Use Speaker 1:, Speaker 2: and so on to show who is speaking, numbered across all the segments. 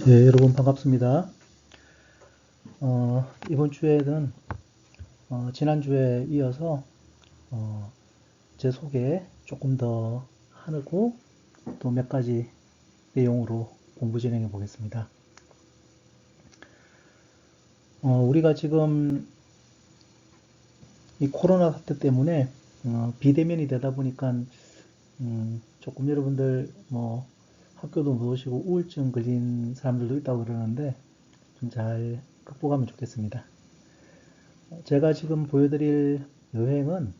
Speaker 1: 예, 여러분 반갑습니다. 이번 주에는 지난주에 이어서 제 소개 조금 더 하고 또 몇 가지 내용으로 공부 진행해 보겠습니다. 우리가 지금 이 코로나 사태 때문에 비대면이 되다 보니까 조금 여러분들 뭐 학교도 못 오시고 우울증 걸린 사람들도 있다고 그러는데 좀 잘 극복하면 좋겠습니다. 제가 지금 보여드릴 여행은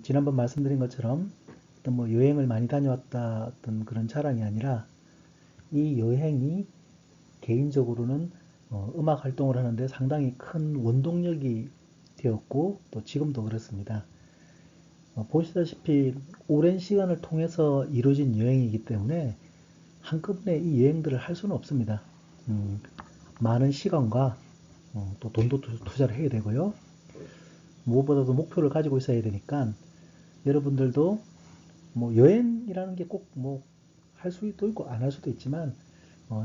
Speaker 1: 지난번 말씀드린 것처럼 어떤 뭐 여행을 많이 다녀왔다 어떤 그런 자랑이 아니라 이 여행이 개인적으로는 음악 활동을 하는데 상당히 큰 원동력이 되었고 또 지금도 그렇습니다. 보시다시피 오랜 시간을 통해서 이루어진 여행이기 때문에 한꺼번에 이 여행들을 할 수는 없습니다. 많은 시간과 또 돈도 투자를 해야 되고요. 무엇보다도 목표를 가지고 있어야 되니까 여러분들도 뭐 여행이라는 게 꼭 뭐 할 수도 있고 안 할 수도 있지만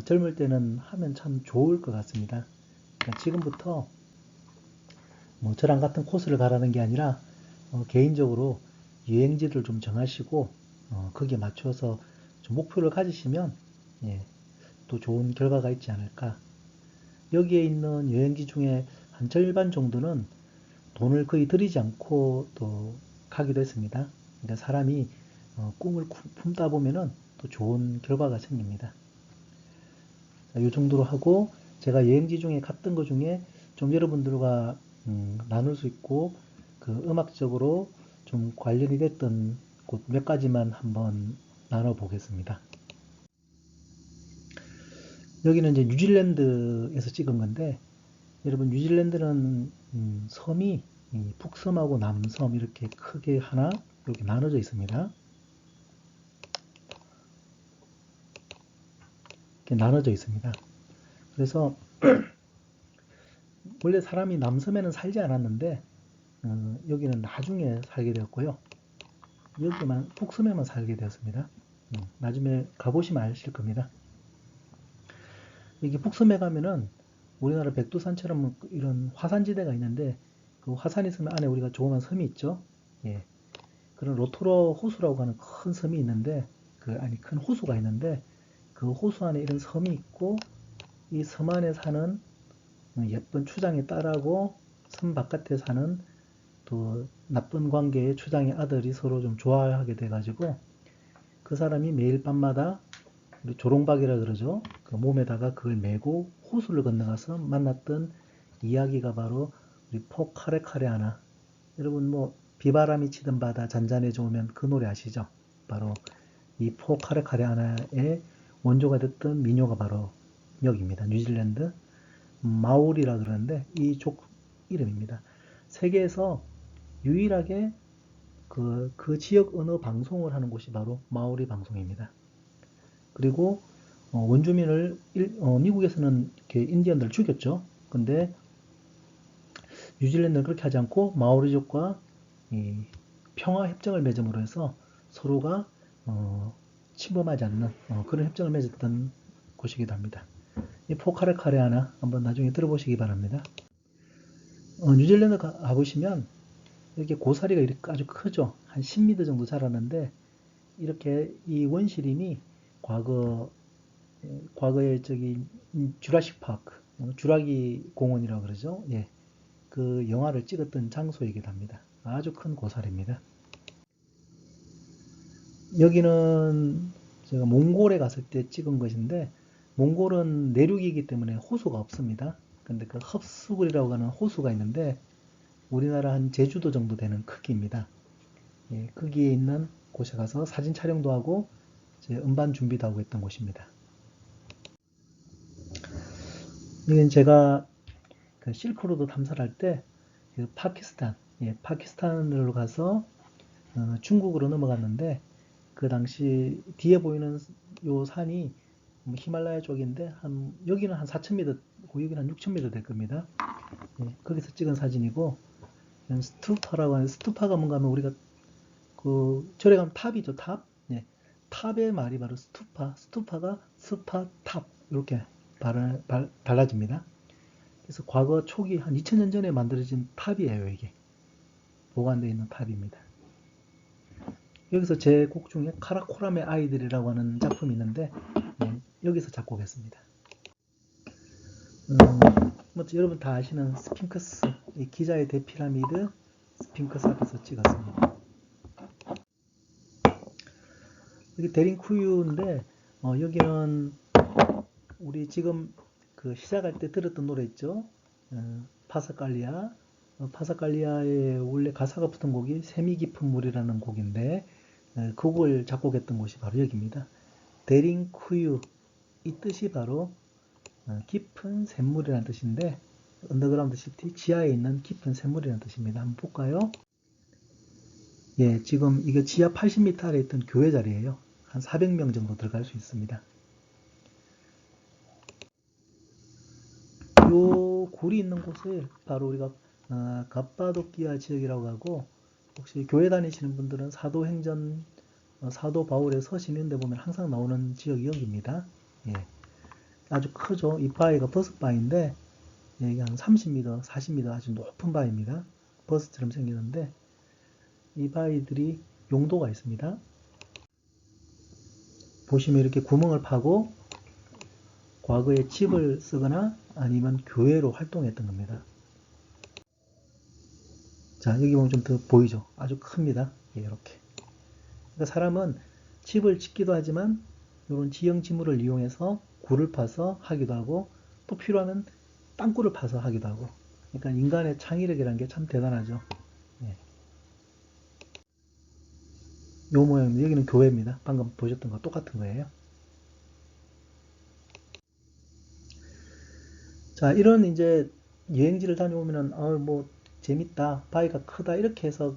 Speaker 1: 젊을 때는 하면 참 좋을 것 같습니다. 그러니까 지금부터 뭐 저랑 같은 코스를 가라는 게 아니라 개인적으로 여행지를 좀 정하시고 거기에 맞춰서 좀 목표를 가지시면 예, 또 좋은 결과가 있지 않을까. 여기에 있는 여행지 중에 한 절반 정도는 돈을 거의 들이지 않고 또 가기도 했습니다. 그러니까 사람이 꿈을 품다 보면은 또 좋은 결과가 생깁니다. 자, 이 정도로 하고 제가 여행지 중에 갔던 것 중에 좀 여러분들과 나눌 수 있고 그 음악적으로 좀 관련이 됐던 곳 몇 가지만 한번 나눠 보겠습니다. 여기는 이제 뉴질랜드에서 찍은 건데 여러분 뉴질랜드는 섬이 북섬하고 남섬 이렇게 크게 하나 이렇게 나눠져 있습니다. 이렇게 나눠져 있습니다. 그래서 원래 사람이 남섬에는 살지 않았는데 여기는 나중에 살게 되었고요. 여기만 북섬에만 살게 되었습니다. 나중에 가보시면 아실 겁니다. 여기 북섬에 가면은 우리나라 백두산처럼 이런 화산지대가 있는데 그 화산이 있으면 안에 우리가 조그만 섬이 있죠. 예. 그런 로토로 호수라고 하는 큰 섬이 있는데 큰 호수가 있는데 그 호수 안에 이런 섬이 있고 이 섬 안에 사는 예쁜 추장의 딸하고 섬 바깥에 사는 또 나쁜 관계의 추장의 아들이 서로 좀 좋아하게 돼가지고 그 사람이 매일 밤마다 우리 조롱박이라 그러죠. 그 몸에다가 그걸 메고 호수를 건너가서 만났던 이야기가 바로 우리 포카레카레아나. 여러분 뭐 비바람이 치던 바다 잔잔해져 오면 그 노래 아시죠? 바로 이 포카레카레아나의 원조가 됐던 민요가 바로 여기입니다. 뉴질랜드 마오리라 그러는데 이 족 이름입니다. 세계에서 유일하게 그 지역 언어 방송을 하는 곳이 바로 마오리 방송입니다. 그리고 원주민을 미국에서는 이렇게 인디언들 죽였죠. 근데 뉴질랜드는 그렇게 하지 않고 마오리족과 평화 협정을 맺음으로 해서 서로가 침범하지 않는 그런 협정을 맺었던 곳이기도 합니다. 이 포카레카레아나 한번 나중에 들어보시기 바랍니다. 뉴질랜드 가보시면 이렇게 고사리가 이렇게 아주 크죠. 한 10m 정도 자라는데 이렇게 이 원시림이 과거 과거에 저기 주라식 파크, 주라기 공원이라고 그러죠. 예, 그 영화를 찍었던 장소이기도 합니다. 아주 큰 고사리입니다. 여기는 제가 몽골에 갔을 때 찍은 것인데 몽골은 내륙이기 때문에 호수가 없습니다. 근데 그 흡수굴이라고 하는 호수가 있는데 우리나라 한 제주도 정도 되는 크기입니다. 예, 거기에 있는 곳에 가서 사진 촬영도 하고 음반 준비도 하고 했던 곳입니다. 이건 제가 그 실크로드 탐사를 할 때 그 파키스탄, 예, 파키스탄으로 가서 중국으로 넘어갔는데 그 당시 뒤에 보이는 요 산이 히말라야 쪽인데 여기는 한 4,000m, 여기는 한 6,000m 될 겁니다. 예, 거기서 찍은 사진이고 스투파라고 하는 스투파가 뭔가 하면 우리가 그 절에 가면 탑이죠, 탑. 예, 탑의 말이 바로 스투파, 스투파가 스파 탑. 이렇게 달라집니다. 그래서 과거 초기 한 2000년 전에 만들어진 탑이에요. 이게 보관되어 있는 탑입니다. 여기서 제 곡 중에 카라코람의 아이들이라고 하는 작품이 있는데 여기서 작곡했습니다. 뭐 여러분 다 아시는 스핑크스, 이 기자의 대피라미드 스핑크스 앞에서 찍었습니다. 여기 데링쿠유인데 여기는 우리 지금 그 시작할 때 들었던 노래 있죠? 파사칼리아. 파사칼리아의 원래 가사가 붙은 곡이 샘이 깊은 물이라는 곡인데 그 곡을 작곡했던 곳이 바로 여기입니다. 데링쿠유, 이 뜻이 바로 깊은 샘물이라는 뜻인데 언더그라운드 시티 지하에 있는 깊은 샘물이라는 뜻입니다. 한번 볼까요? 예, 지금 이게 지하 80m 아래에 있던 교회 자리예요. 한 400명 정도 들어갈 수 있습니다. 요 굴이 있는 곳을 바로 우리가 갑바도키아 지역이라고 하고, 혹시 교회 다니시는 분들은 사도행전 사도 바울의 서신 이런 데 보면 항상 나오는 지역이 여기입니다. 예, 아주 크죠. 이 바위가 버섯 바위인데 예, 한 30m, 40m 아주 높은 바위입니다. 버섯처럼 생기는데 이 바위들이 용도가 있습니다. 보시면 이렇게 구멍을 파고 과거에 집을 쓰거나 아니면 교회로 활동했던 겁니다. 자, 여기 보면 좀 더 보이죠? 아주 큽니다. 예, 이렇게. 그러니까 사람은 집을 짓기도 하지만 이런 지형 지물을 이용해서 굴을 파서 하기도 하고 또 필요하면 땅굴을 파서 하기도 하고. 그러니까 인간의 창의력이라는 게 참 대단하죠. 예. 요 모양입니다. 여기는 교회입니다. 방금 보셨던 거 똑같은 거예요. 자, 이런 이제 여행지를 다녀오면은 뭐 재밌다, 바위가 크다 이렇게 해서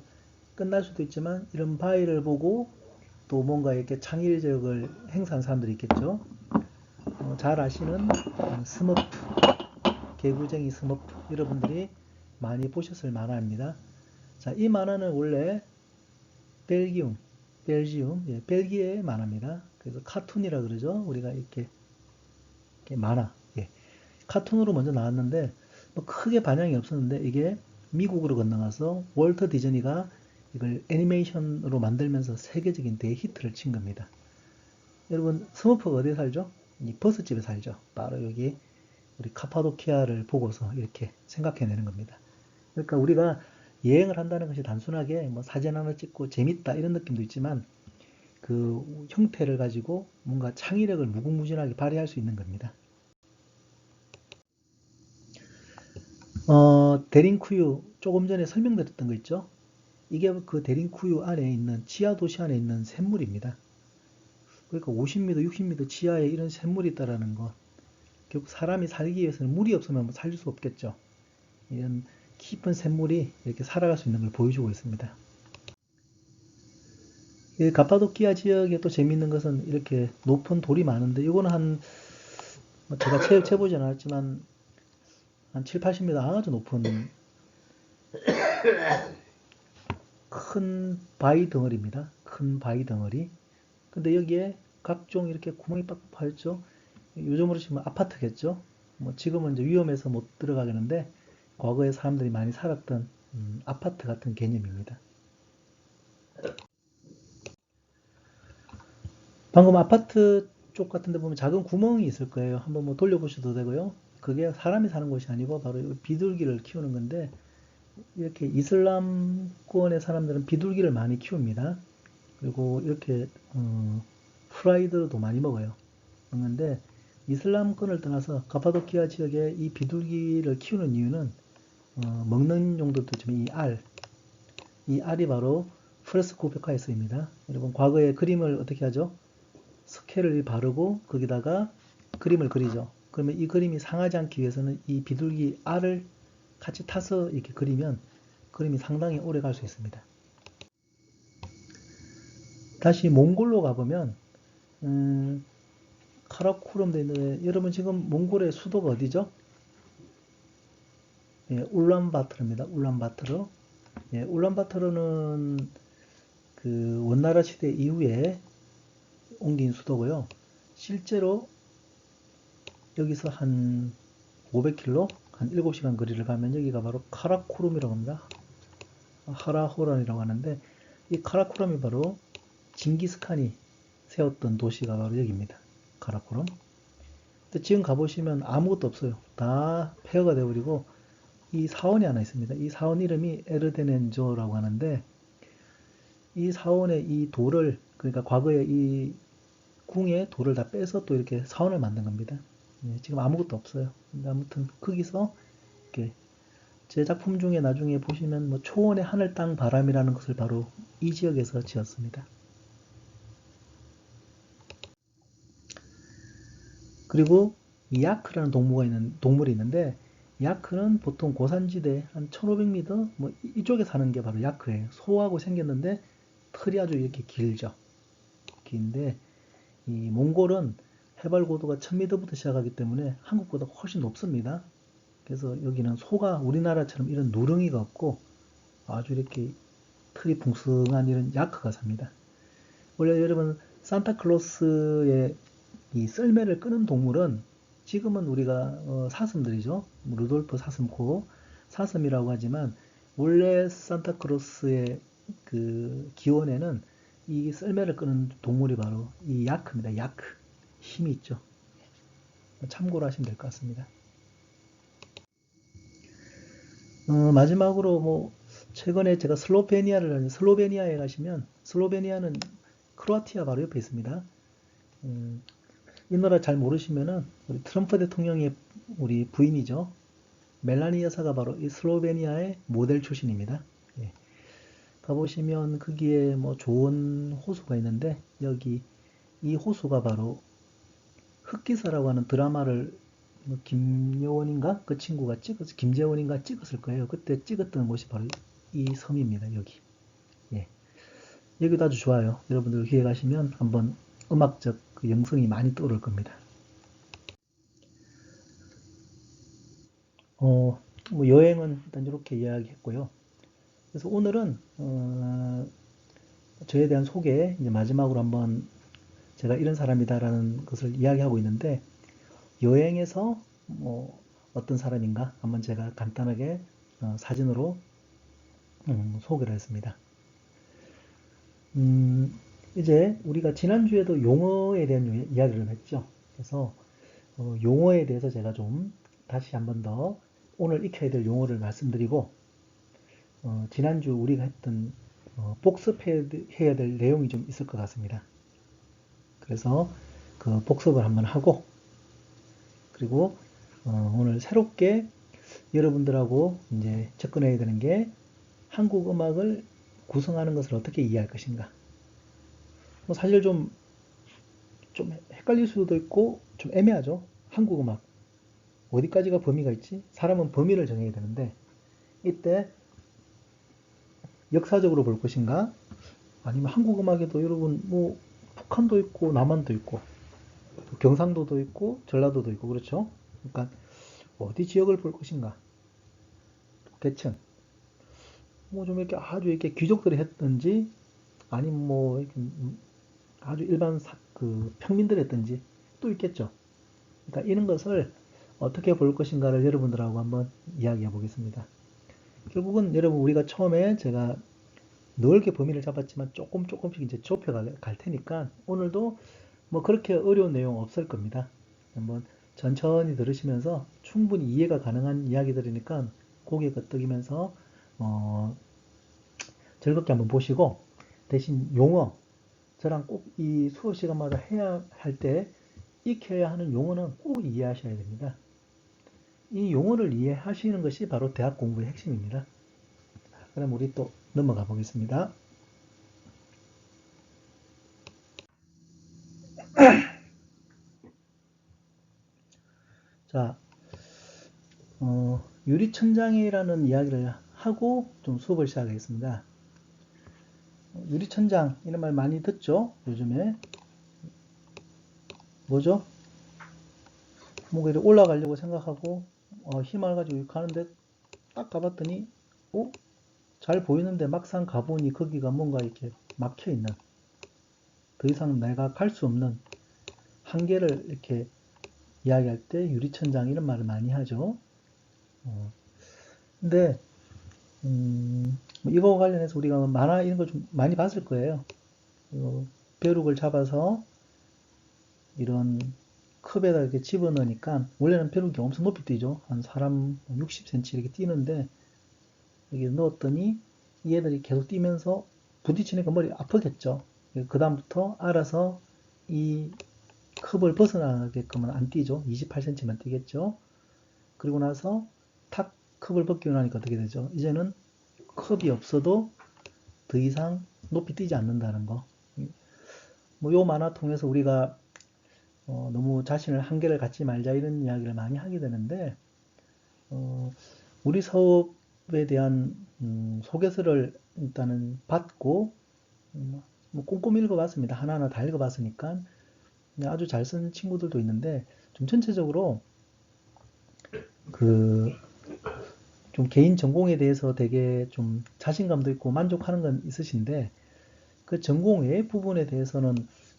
Speaker 1: 끝날 수도 있지만 이런 바위를 보고 또 뭔가 이렇게 창의력을 행사한 사람들이 있겠죠. 잘 아시는 스머프, 개구쟁이 스머프 여러분들이 많이 보셨을 만화입니다. 자, 이 만화는 원래 벨지움, 예, 벨기에의 만화입니다. 그래서 카툰이라 그러죠. 우리가 이렇게 만화, 예, 카툰으로 먼저 나왔는데 뭐 크게 반향이 없었는데 이게 미국으로 건너가서 월터 디즈니가 이걸 애니메이션으로 만들면서 세계적인 대히트를 친 겁니다. 여러분 스머프가 어디에 살죠? 이 버섯집에 살죠. 바로 여기 우리 카파도키아를 보고서 이렇게 생각해내는 겁니다. 그러니까 우리가 여행을 한다는 것이 단순하게 뭐 사진 하나 찍고 재밌다 이런 느낌도 있지만 그 형태를 가지고 뭔가 창의력을 무궁무진하게 발휘할 수 있는 겁니다. 데링쿠유 조금 전에 설명드렸던 거 있죠? 이게 그 데링쿠유 안에 있는 지하 도시 안에 있는 샘물입니다. 그러니까 50m, 60m 지하에 이런 샘물이 있다라는 거. 결국 사람이 살기 위해서는 물이 없으면 살 수 없겠죠. 이런 깊은 샘물이 이렇게 살아갈 수 있는 걸 보여주고 있습니다. 이 가파도키아 지역에 또 재밌는 것은 이렇게 높은 돌이 많은데 이거는 제가 채보진 않았지만 한 7, 80m 아주 높은 큰 바위 덩어리입니다. 큰 바위 덩어리. 근데 여기에 각종 이렇게 구멍이 빡빡 파였죠. 요즘으로 치면 아파트겠죠. 뭐 지금은 이제 위험해서 못 들어가겠는데 과거에 사람들이 많이 살았던 아파트 같은 개념입니다. 방금 아파트 쪽 같은 데 보면 작은 구멍이 있을 거예요. 한번 뭐 돌려보셔도 되고요. 그게 사람이 사는 곳이 아니고 바로 비둘기를 키우는 건데 이렇게 이슬람권의 사람들은 비둘기를 많이 키웁니다. 그리고 이렇게 프라이드도 많이 먹는데 이슬람권을 떠나서 가파도키아 지역에 이 비둘기를 키우는 이유는 먹는 용도도 있지만 이 알이 바로 프레스코 벽화에 쓰입니다. 여러분 과거에 그림을 어떻게 하죠? 스케일을 바르고 거기다가 그림을 그리죠. 그러면 이 그림이 상하지 않기 위해서는 이 비둘기 알을 같이 타서 이렇게 그리면 그림이 상당히 오래 갈 수 있습니다. 다시 몽골로 가보면 카라코럼 돼 있는데 여러분 지금 몽골의 수도가 어디죠? 예, 울란바토르입니다. 울란바토르. 예, 울란바토르는 그 원나라 시대 이후에 옮긴 수도고요. 실제로 여기서 한 500km, 한 7시간 거리를 가면 여기가 바로 카라코룸이라고 합니다. 하라호란이라고 하는데 이 카라코름이 바로 징기스칸이 세웠던 도시가 바로 여기입니다. 카라코름. 근데 지금 가보시면 아무것도 없어요. 다 폐허가 되어버리고 이 사원이 하나 있습니다. 이 사원 이름이 에르데넨조라고 하는데 이 사원의 이 돌을 그러니까 과거에 이 궁의 돌을 다 빼서 또 이렇게 사원을 만든 겁니다. 예, 지금 아무것도 없어요. 근데 아무튼 거기서 이렇게 제 작품 중에 나중에 보시면 뭐 초원의 하늘 땅 바람이라는 것을 바로 이 지역에서 지었습니다. 그리고 이 야크라는 동물이 있는데 야크는 보통 고산지대 한 1500m 뭐 이쪽에 사는 게 바로 야크예요. 소하고 생겼는데 털이 아주 이렇게 길죠. 긴데 이 몽골은 해발 고도가 1000m부터 시작하기 때문에 한국보다 훨씬 높습니다. 그래서 여기는 소가 우리나라처럼 이런 누렁이가 없고 아주 이렇게 털이 풍성한 이런 야크가 삽니다. 원래 여러분 산타클로스의 이 썰매를 끄는 동물은 지금은 우리가 사슴들이죠. 루돌프 사슴코 사슴이라고 하지만 원래 산타클로스의 그 기원에는 이 썰매를 끄는 동물이 바로 이 야크입니다. 야크. 힘이 있죠. 참고로 하시면 될 것 같습니다. 마지막으로 뭐 최근에 제가 슬로베니아에 가시면 슬로베니아는 크로아티아 바로 옆에 있습니다. 이 나라 잘 모르시면은 우리 트럼프 대통령의 우리 부인이죠. 멜라니 여사가 바로 이 슬로베니아의 모델 출신입니다. 예. 가보시면 거기에 뭐 좋은 호수가 있는데 여기 이 호수가 바로 흑기사라고 하는 드라마를 뭐 김여원인가 그 친구가 찍었 김재원인가 찍었을 거예요. 그때 찍었던 곳이 바로 이 섬입니다. 여기. 예. 여기도 아주 좋아요. 여러분들 기회 가시면 한번 음악적 그 영성이 많이 떠오를 겁니다. 뭐 여행은 일단 이렇게 이야기했고요. 그래서 오늘은 저에 대한 소개 이제 마지막으로 한번 제가 이런 사람이다라는 것을 이야기하고 있는데 여행에서 뭐 어떤 사람인가 한번 제가 간단하게 사진으로 소개를 했습니다. 이제 우리가 지난주에도 용어에 대한 이야기를 했죠. 그래서 용어에 대해서 제가 좀 다시 한번 더 오늘 익혀야 될 용어를 말씀드리고 지난주 우리가 했던 복습해야 될 내용이 좀 있을 것 같습니다. 그래서 그 복습을 한번 하고 그리고 오늘 새롭게 여러분들하고 이제 접근해야 되는 게 한국 음악을 구성하는 것을 어떻게 이해할 것인가. 뭐 사실 좀 헷갈릴 수도 있고 좀 애매하죠. 한국 음악. 어디까지가 범위가 있지? 사람은 범위를 정해야 되는데 이때 역사적으로 볼 것인가? 아니면 한국 음악에도 여러분 뭐 북한도 있고 남한도 있고 경상도도 있고 전라도도 있고 그렇죠? 그러니까 어디 지역을 볼 것인가? 계층. 뭐 좀 이렇게 아주 이렇게 귀족들이 했든지 아니면 뭐 아주 일반 그 평민들이 했든지 또 있겠죠. 그러니까 이런 것을 어떻게 볼 것인가를 여러분들하고 한번 이야기해 보겠습니다. 결국은 여러분 우리가 처음에 제가 넓게 범위를 잡았지만 조금씩 이제 좁혀 갈 테니까 오늘도 뭐 그렇게 어려운 내용 없을 겁니다. 한번 천천히 들으시면서 충분히 이해가 가능한 이야기들이니까 고개 끄덕이면서 즐겁게 한번 보시고 대신 용어 저랑 꼭 이 수업 시간마다 해야 할 때 익혀야 하는 용어는 꼭 이해하셔야 됩니다. 이 용어를 이해하시는 것이 바로 대학 공부의 핵심입니다. 그럼 우리 또 넘어가 보겠습니다. 자, 유리천장이라는 이야기를 하고 좀 수업을 시작하겠습니다. 유리천장 이런 말 많이 듣죠? 요즘에 뭐죠? 뭔가 이렇게 올라가려고 생각하고 힘을 가지고 가는데 딱 가봤더니 잘 보이는데 막상 가보니 거기가 뭔가 이렇게 막혀 있는 더 이상 내가 갈 수 없는 한계를 이렇게 이야기할 때 유리천장 이런 말을 많이 하죠. 어, 근데 뭐 이거 관련해서 우리가 만화 이런 거 좀 많이 봤을 거예요. 벼룩을 잡아서 이런 컵에다 이렇게 집어넣으니까 원래는 벼룩이 엄청 높이 뛰죠. 한 사람 60cm 이렇게 뛰는데 여기 넣었더니 얘들이 계속 뛰면서 부딪히니까 머리 아프겠죠. 그 다음부터 알아서 이 컵을 벗어나게끔은 안 뛰죠. 28cm만 뛰겠죠. 그리고 나서 탁 컵을 벗기고 나니까 어떻게 되죠? 이제는 컵이 없어도 더 이상 높이 뛰지 않는다는 거. 뭐 요 만화 통해서 우리가 너무 자신을 한계를 갖지 말자 이런 이야기를 많이 하게 되는데 어, 우리 사업에 대한 소개서를 일단은 받고 뭐 꼼꼼히 읽어봤습니다. 하나하나 다 읽어봤으니까 아주 잘 쓴 친구들도 있는데 좀 전체적으로 그 좀 개인 전공에 대해서 되게 좀 자신감도 있고 만족하는 건 있으신데 그 전공 외의 부분에 대해서는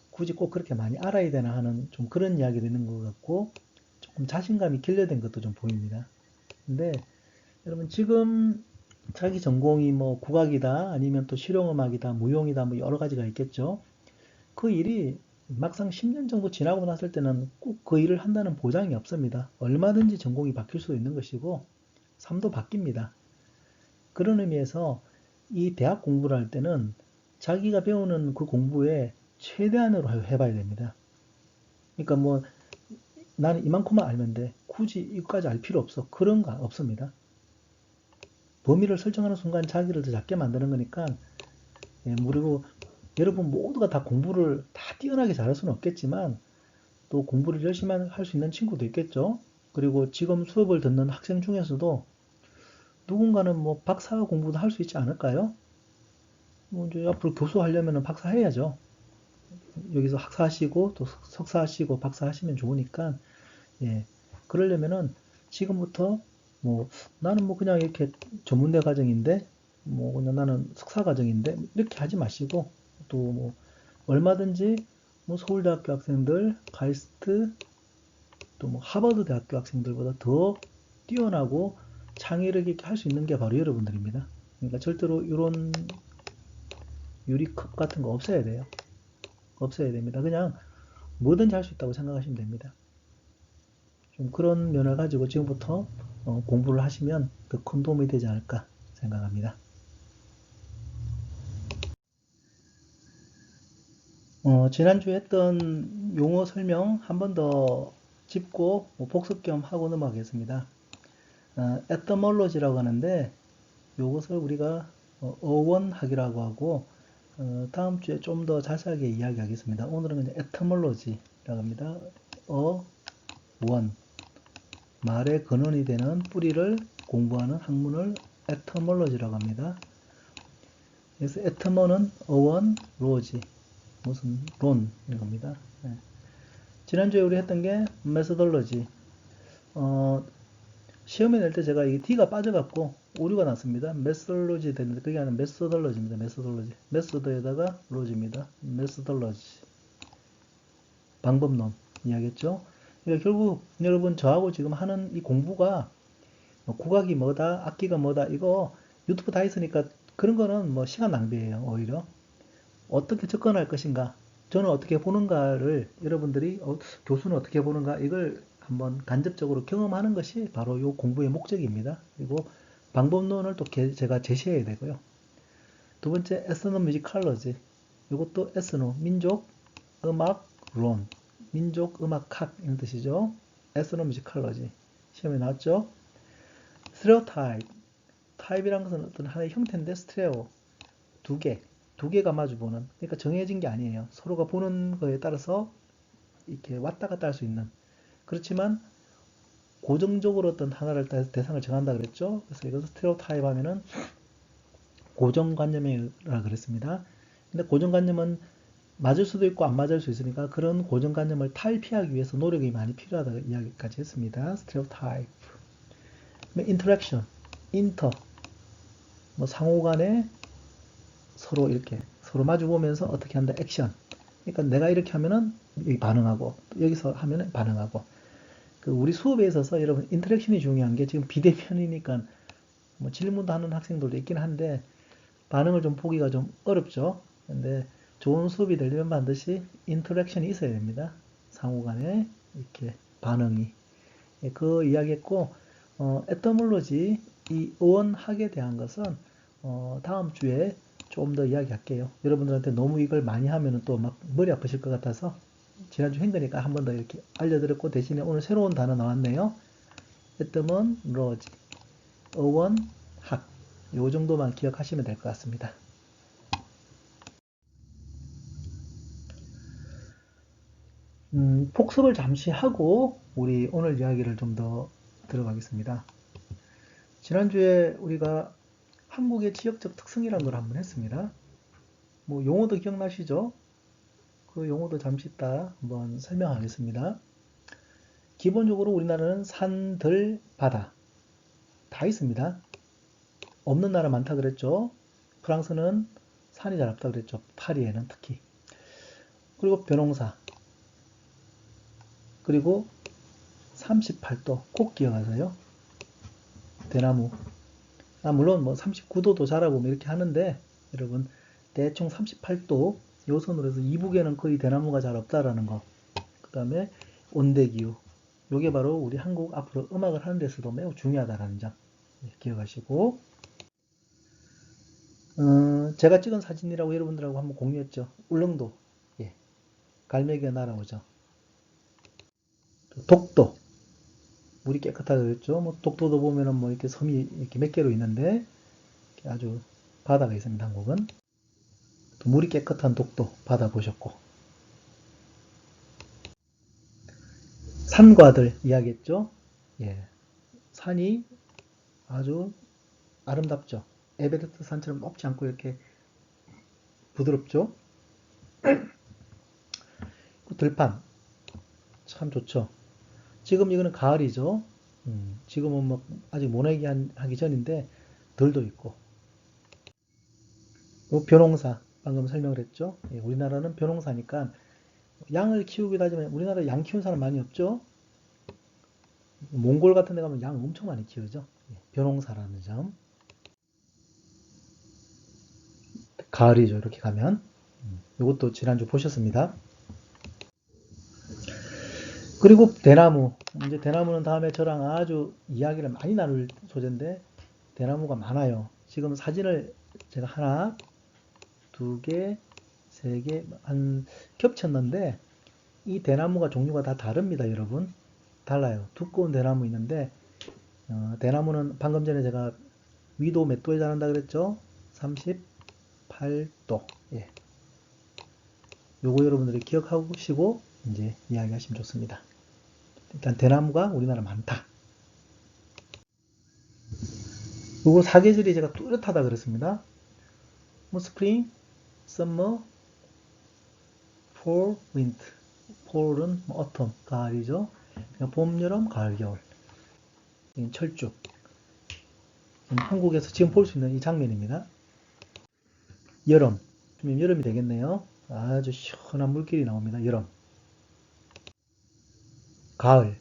Speaker 1: 굳이 꼭 그렇게 많이 알아야 되나 하는 좀 그런 이야기도 있는 것 같고 조금 자신감이 결여된 것도 좀 보입니다. 근데 여러분 지금 자기 전공이 뭐 국악이다 아니면 또 실용음악이다 무용이다 뭐 여러 가지가 있겠죠. 그 일이 막상 10년 정도 지나고 났을 때는 꼭 그 일을 한다는 보장이 없습니다. 얼마든지 전공이 바뀔 수도 있는 것이고 삶도 바뀝니다. 그런 의미에서 이 대학 공부를 할 때는 자기가 배우는 그 공부에 최대한으로 해봐야 됩니다. 그러니까 뭐 나는 이만큼만 알면 돼. 굳이 이것까지 알 필요 없어. 그런 거 없습니다. 범위를 설정하는 순간 자기를 더 작게 만드는 거니까 그리고 여러분 모두가 다 공부를 다 뛰어나게 잘할 수는 없겠지만 또 공부를 열심히 할 수 있는 친구도 있겠죠. 그리고 지금 수업을 듣는 학생 중에서도 누군가는 뭐 박사 공부도 할 수 있지 않을까요? 뭐 이제 앞으로 교수 하려면 박사 해야죠. 여기서 학사 하시고 또 석사 하시고 박사 하시면 좋으니까 예. 그러려면은 지금부터 뭐 나는 뭐 그냥 이렇게 전문대 과정인데 뭐 그냥 나는 석사 과정인데 이렇게 하지 마시고 또 뭐 얼마든지 뭐 서울대학교 학생들, 카이스트 또 뭐 하버드 대학교 학생들보다 더 뛰어나고 창의력 있게 할 수 있는 게 바로 여러분들입니다. 그러니까 절대로 이런 유리컵 같은 거 없어야 돼요. 없어야 됩니다. 그냥 뭐든지 할 수 있다고 생각하시면 됩니다. 좀 그런 면을 가지고 지금부터 공부를 하시면 더 큰 도움이 되지 않을까 생각합니다. 지난주에 했던 용어 설명 한 번 더 짚고 뭐 복습 겸 하고 넘어가겠습니다. etymology라고 하는데 이것을 우리가 어원학이라고 하고 다음 주에 좀 더 자세하게 이야기하겠습니다. 오늘은 그냥 etymology라고 합니다. 어원 말의 근원이 되는 뿌리를 공부하는 학문을 etymology라고 합니다. 그래서 etym어는 어원, 로지 무슨 론 이겁니다. 네. 지난주에 우리 했던 게 methodology. 시험에 낼 때 제가 이 D가 빠져갖고 오류가 났습니다. methodology 되는데 그게 아니라 methodology입니다. methodology. method에다가 logy입니다. methodology. 방법론 이야기했죠. 그러니까 결국 여러분 저하고 지금 하는 이 공부가 뭐 국악이 뭐다, 악기가 뭐다 이거 유튜브 다 있으니까 그런 거는 뭐 시간 낭비예요. 오히려 어떻게 접근할 것인가, 저는 어떻게 보는가를 여러분들이 교수는 어떻게 보는가 이걸 한번 간접적으로 경험하는 것이 바로 이 공부의 목적입니다. 그리고 방법론을 또 제가 제시해야 되고요. 두 번째 에스노뮤지컬러지. 이것도 에스노 민족 음악론, 민족 음악학 이런 뜻이죠. 에스노뮤지컬러지 시험에 나왔죠. 스테레오타입, 타입이란 것은 어떤 하나의 형태인데 스테레오 두 개가 마주 보는, 그러니까 정해진 게 아니에요. 서로가 보는 거에 따라서 이렇게 왔다 갔다 할 수 있는. 그렇지만 고정적으로 어떤 하나를 대상을 정한다 그랬죠. 그래서 이것을 스테레오타입 하면은 고정관념이라 그랬습니다. 근데 고정관념은 맞을 수도 있고 안 맞을 수 있으니까 그런 고정관념을 탈피하기 위해서 노력이 많이 필요하다 이야기까지 했습니다. 스테레오타입. 인터랙션, 인터, 뭐 상호간에 서로 이렇게 서로 마주 보면서 어떻게 한다 액션. 그러니까 내가 이렇게 하면은 여기 반응하고 여기서 하면은 반응하고. 그 우리 수업에 있어서 여러분 인터랙션이 중요한 게 지금 비대면이니까 뭐 질문도 하는 학생들도 있긴 한데 반응을 좀 보기가 좀 어렵죠. 근데 좋은 수업이 되려면 반드시 인터랙션이 있어야 됩니다. 상호간에 이렇게 반응이. 예, 그 이야기했고, 에티몰로지 이 어원학에 대한 것은 다음 주에 좀 더 이야기할게요. 여러분들한테 너무 이걸 많이 하면 또 막 머리 아프실 것 같아서 지난주 힘드니까 한 번 더 이렇게 알려드렸고 대신에 오늘 새로운 단어 나왔네요. 에티몰로지, 어원학. 요 정도만 기억하시면 될 것 같습니다. 복습을 잠시 하고 우리 오늘 이야기를 좀 더 들어가겠습니다. 지난주에 우리가 한국의 지역적 특성이라는 걸 한번 했습니다. 뭐 용어도 기억나시죠? 그 용어도 잠시 이따 한번 설명하겠습니다. 기본적으로 우리나라는 산, 들, 바다 다 있습니다. 없는 나라 많다 그랬죠? 프랑스는 산이 잘 없다 그랬죠? 파리에는 특히. 그리고 벼농사. 그리고 38도 꼭 기억하세요. 대나무. 물론 뭐 39도도 자라고 뭐 이렇게 하는데 여러분 대충 38도 요선으로 해서 이북에는 거의 대나무가 잘 없다라는 거. 그 다음에 온대기후. 요게 바로 우리 한국 앞으로 음악을 하는 데서도 매우 중요하다라는 점 기억하시고 제가 찍은 사진이라고 여러분들하고 한번 공유했죠. 울릉도. 예, 갈매기가 날아오죠. 독도. 물이 깨끗하다 그랬죠. 뭐 독도도 보면은 뭐 이렇게 섬이 이렇게 몇 개로 있는데 아주 바다가 있습니다. 한국은. 또 물이 깨끗한 독도 바다 보셨고 산과들 이야기했죠. 예, 산이 아주 아름답죠. 에베레스트 산처럼 높지 않고 이렇게 부드럽죠. 들판 참 좋죠. 지금 이거는 가을이죠. 지금은 뭐 아직 모내기 하기 전인데 들도 있고 벼농사 방금 설명을 했죠. 예, 우리나라는 벼농사니까 양을 키우기도 하지만 우리나라에 양 키우는 사람 많이 없죠. 몽골 같은 데 가면 양 엄청 많이 키우죠. 예, 벼농사라는 점. 가을이죠. 이렇게 가면. 이것도 지난주 보셨습니다. 그리고 대나무. 이제 대나무는 다음에 저랑 아주 이야기를 많이 나눌 소재인데 대나무가 많아요. 지금 사진을 제가 하나, 두 개, 세 개, 한 겹쳤는데 이 대나무가 종류가 다 다릅니다, 여러분. 달라요. 두꺼운 대나무 있는데 대나무는 방금 전에 제가 위도 몇 도에 자란다 그랬죠? 38도. 예. 요거 여러분들이 기억하시고 이제 이야기하시면 좋습니다. 일단 대나무가 우리나라 많다. 요거 사계절이 제가 뚜렷하다 그랬습니다. 뭐 스프링, 썸머, 폴, 윈트. 폴은 뭐 어텀, 가을이죠. 봄, 여름, 가을, 겨울. 철쭉. 한국에서 지금 볼 수 있는 이 장면입니다. 여름. 여름이 되겠네요. 아주 시원한 물길이 나옵니다. 여름. 가을.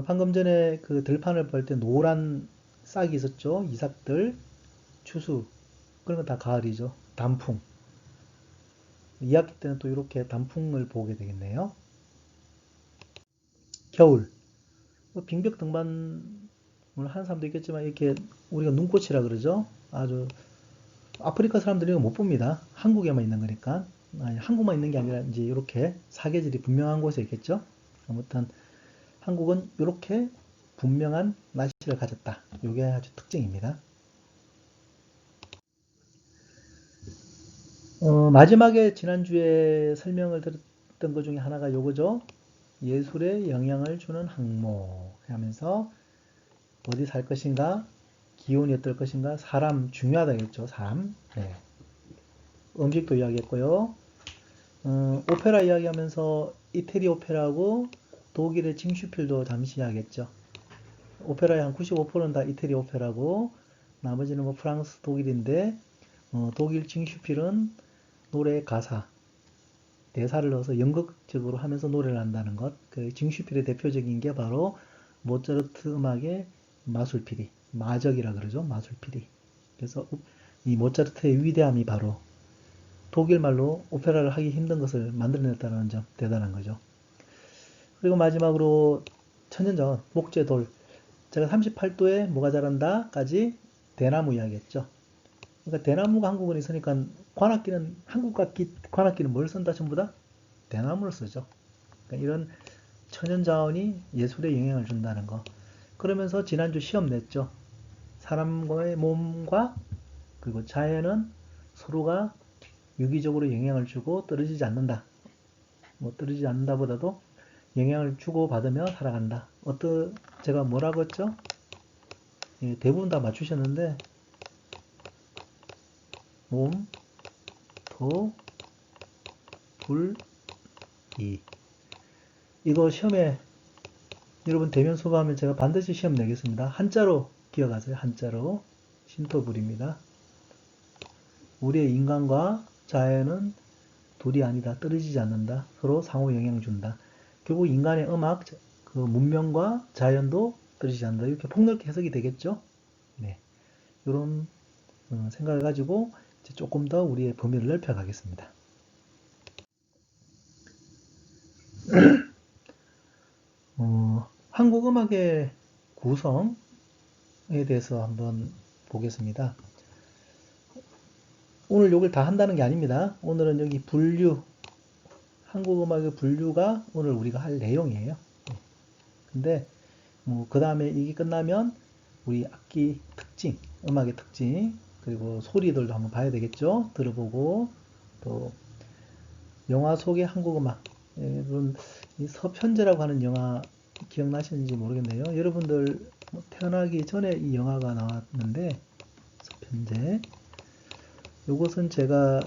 Speaker 1: 방금 전에 그 들판을 볼 때 노란 싹이 있었죠. 이삭들, 추수. 그런 건 다 가을이죠. 단풍. 2학기 때는 또 이렇게 단풍을 보게 되겠네요. 겨울. 빙벽 등반을 하는 사람도 있겠지만 이렇게 우리가 눈꽃이라 그러죠. 아주 아프리카 사람들이 이거 못 봅니다. 한국에만 있는 거니까. 아니, 한국만 있는 게 아니라 이제 이렇게 사계절이 분명한 곳에 있겠죠. 아무튼 한국은 이렇게 분명한 날씨를 가졌다. 이게 아주 특징입니다. 마지막에 지난주에 설명을 드렸던 것 중에 하나가 요거죠. 예술에 영향을 주는 항목 하면서 어디 살 것인가, 기온이 어떨 것인가, 사람 중요하다겠죠. 사람. 네. 음식도 이야기했고요. 오페라 이야기하면서 이태리 오페라하고 독일의 징슈필도 잠시 이야기했죠. 오페라의 한 95%는 다 이태리 오페라고 나머지는 뭐 프랑스, 독일인데 독일 징슈필은 노래 가사 대사를 넣어서 연극적으로 하면서 노래를 한다는 것. 그 징슈필의 대표적인 게 바로 모차르트 음악의 마술피리, 마적이라 그러죠. 마술피리. 그래서 이 모차르트의 위대함이 바로 독일 말로 오페라를 하기 힘든 것을 만들어냈다는 점 대단한 거죠. 그리고 마지막으로 천년자원, 목재돌. 제가 38도에 뭐가 자란다까지 대나무 이야기했죠. 그러니까 대나무가 한국은 있으니까 관악기는 한국 악기 관악기는 뭘 쓴다 전부 다 대나무를 쓰죠. 그러니까 이런 천연자원이 예술에 영향을 준다는 거. 그러면서 지난주 시험 냈죠. 사람과의 몸과 그리고 자연은 서로가 유기적으로 영향을 주고 떨어지지 않는다. 뭐 떨어지지 않는다보다도 영향을 주고 받으며 살아간다. 제가 뭐라고 했죠? 예, 대부분 다 맞추셨는데 몸, 도, 불, 이. 이거 시험에 여러분 대면 수업하면 제가 반드시 시험 내겠습니다. 한자로 기억하세요. 한자로. 신토불입니다. 우리의 인간과 자연은 둘이 아니다. 떨어지지 않는다. 서로 상호 영향 준다. 결국 인간의 음악, 그 문명과 자연도 떨어지지 않는다. 이렇게 폭넓게 해석이 되겠죠? 네. 이런 생각을 가지고 조금 더 우리의 범위를 넓혀가겠습니다. 한국 음악의 구성에 대해서 한번 보겠습니다. 오늘 이걸 다 한다는 게 아닙니다. 오늘은 여기 분류, 한국 음악의 분류가 오늘 우리가 할 내용이에요. 근데 그 다음에 이게 끝나면 우리 악기 특징, 음악의 특징, 그리고 소리들도 한번 봐야 되겠죠. 들어보고 또 영화 속의 한국 음악. 여러분 이 서편제라고 하는 영화 기억나시는지 모르겠네요. 여러분들 태어나기 전에 이 영화가 나왔는데 서편제. 이것은 제가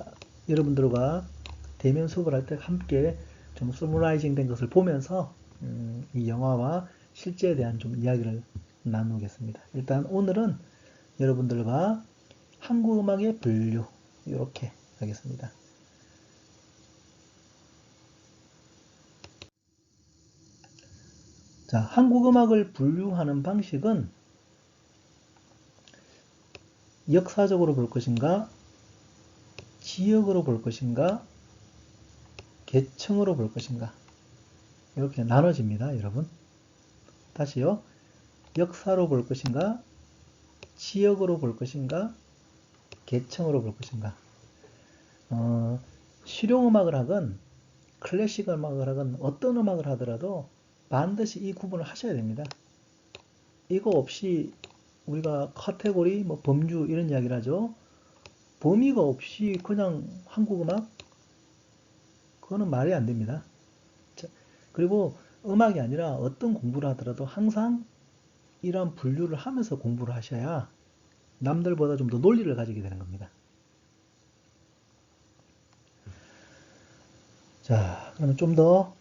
Speaker 1: 여러분들과 대면 수업을 할 때 함께 좀 서머라이징 된 것을 보면서 이 영화와 실제에 대한 좀 이야기를 나누겠습니다. 일단 오늘은 여러분들과 한국 음악의 분류 이렇게 하겠습니다. 자, 한국 음악을 분류하는 방식은 역사적으로 볼 것인가, 지역으로 볼 것인가, 계층으로 볼 것인가 이렇게 나눠집니다, 여러분. 다시요. 역사로 볼 것인가, 지역으로 볼 것인가, 계층으로 볼 것인가. 실용음악을 하건 클래식 음악을 하건 어떤 음악을 하더라도 반드시 이 구분을 하셔야 됩니다. 이거 없이 우리가 카테고리, 뭐 범주 이런 이야기를 하죠. 범위가 없이 그냥 한국 음악? 그거는 말이 안 됩니다. 자, 그리고 음악이 아니라 어떤 공부를 하더라도 항상 이런 분류를 하면서 공부를 하셔야 남들보다 좀 더 논리를 가지게 되는 겁니다. 자, 그러면 좀 더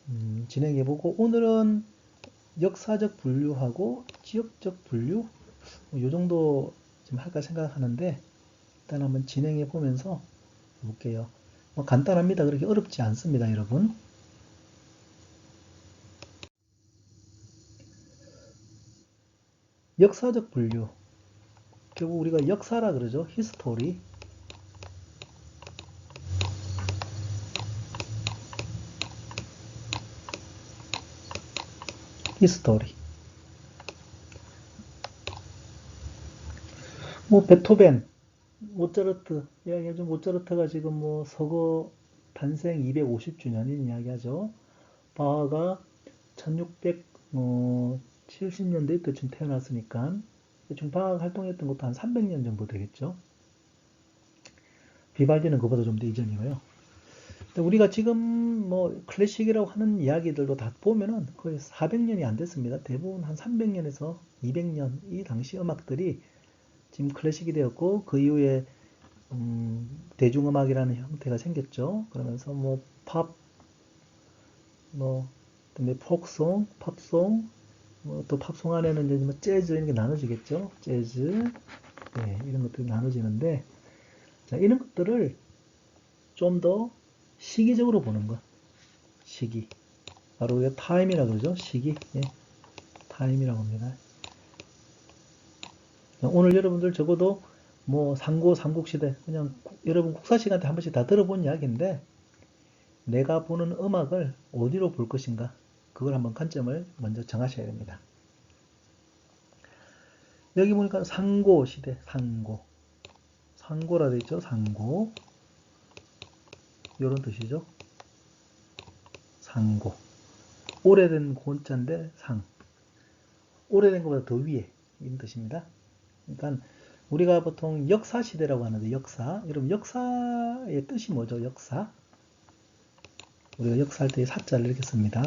Speaker 1: 진행해보고 오늘은 역사적 분류하고 지역적 분류 이 정도 좀 할까 생각하는데 일단 한번 진행해 보면서 볼게요. 뭐 간단합니다. 그렇게 어렵지 않습니다, 여러분. 역사적 분류. 결국 우리가 역사라 그러죠. 히스토리. 히스토리. 뭐 베토벤, 모차르트 이야기하죠. 모차르트가 지금 뭐 서거 탄생 250주년인 이야기하죠. 바하가 1670년대 때쯤 태어났으니까 대충 바하가 활동했던 것도 한 300년 정도 되겠죠. 비발디는 그보다 좀 더 이전이고요. 우리가 지금 뭐 클래식이라고 하는 이야기들도 다 보면은 거의 400년이 안 됐습니다. 대부분 한 300년에서 200년 이 당시 음악들이 지금 클래식이 되었고 그 이후에 대중음악이라는 형태가 생겼죠. 그러면서 뭐 팝, 뭐 그다음에 폭송, 팝송, 뭐 또 팝송 안에는 이제 뭐 재즈 이런 게 나눠지겠죠. 재즈, 네, 이런 것들이 나눠지는데 자, 이런 것들을 좀 더 시기적으로 보는 것. 시기. 바로 우리가 타임이라고 그러죠. 시기. 예, 타임이라고 합니다. 오늘 여러분들 적어도 뭐 상고, 삼국시대, 그냥 여러분 국사 시간 때 한 번씩 다 들어본 이야기인데, 내가 보는 음악을 어디로 볼 것인가, 그걸 한번 관점을 먼저 정하셔야 됩니다. 여기 보니까 상고 시대, 상고라 되어 있죠. 상고, 이런 뜻이죠. 상고, 오래된 고자인데 오래된 것보다 더 위에, 이런 뜻입니다. 그러니까 우리가 보통 역사 시대라고 하는데, 여러분 역사의 뜻이 뭐죠? 역사. 우리가 역사할 때 사자를 이렇게 씁니다.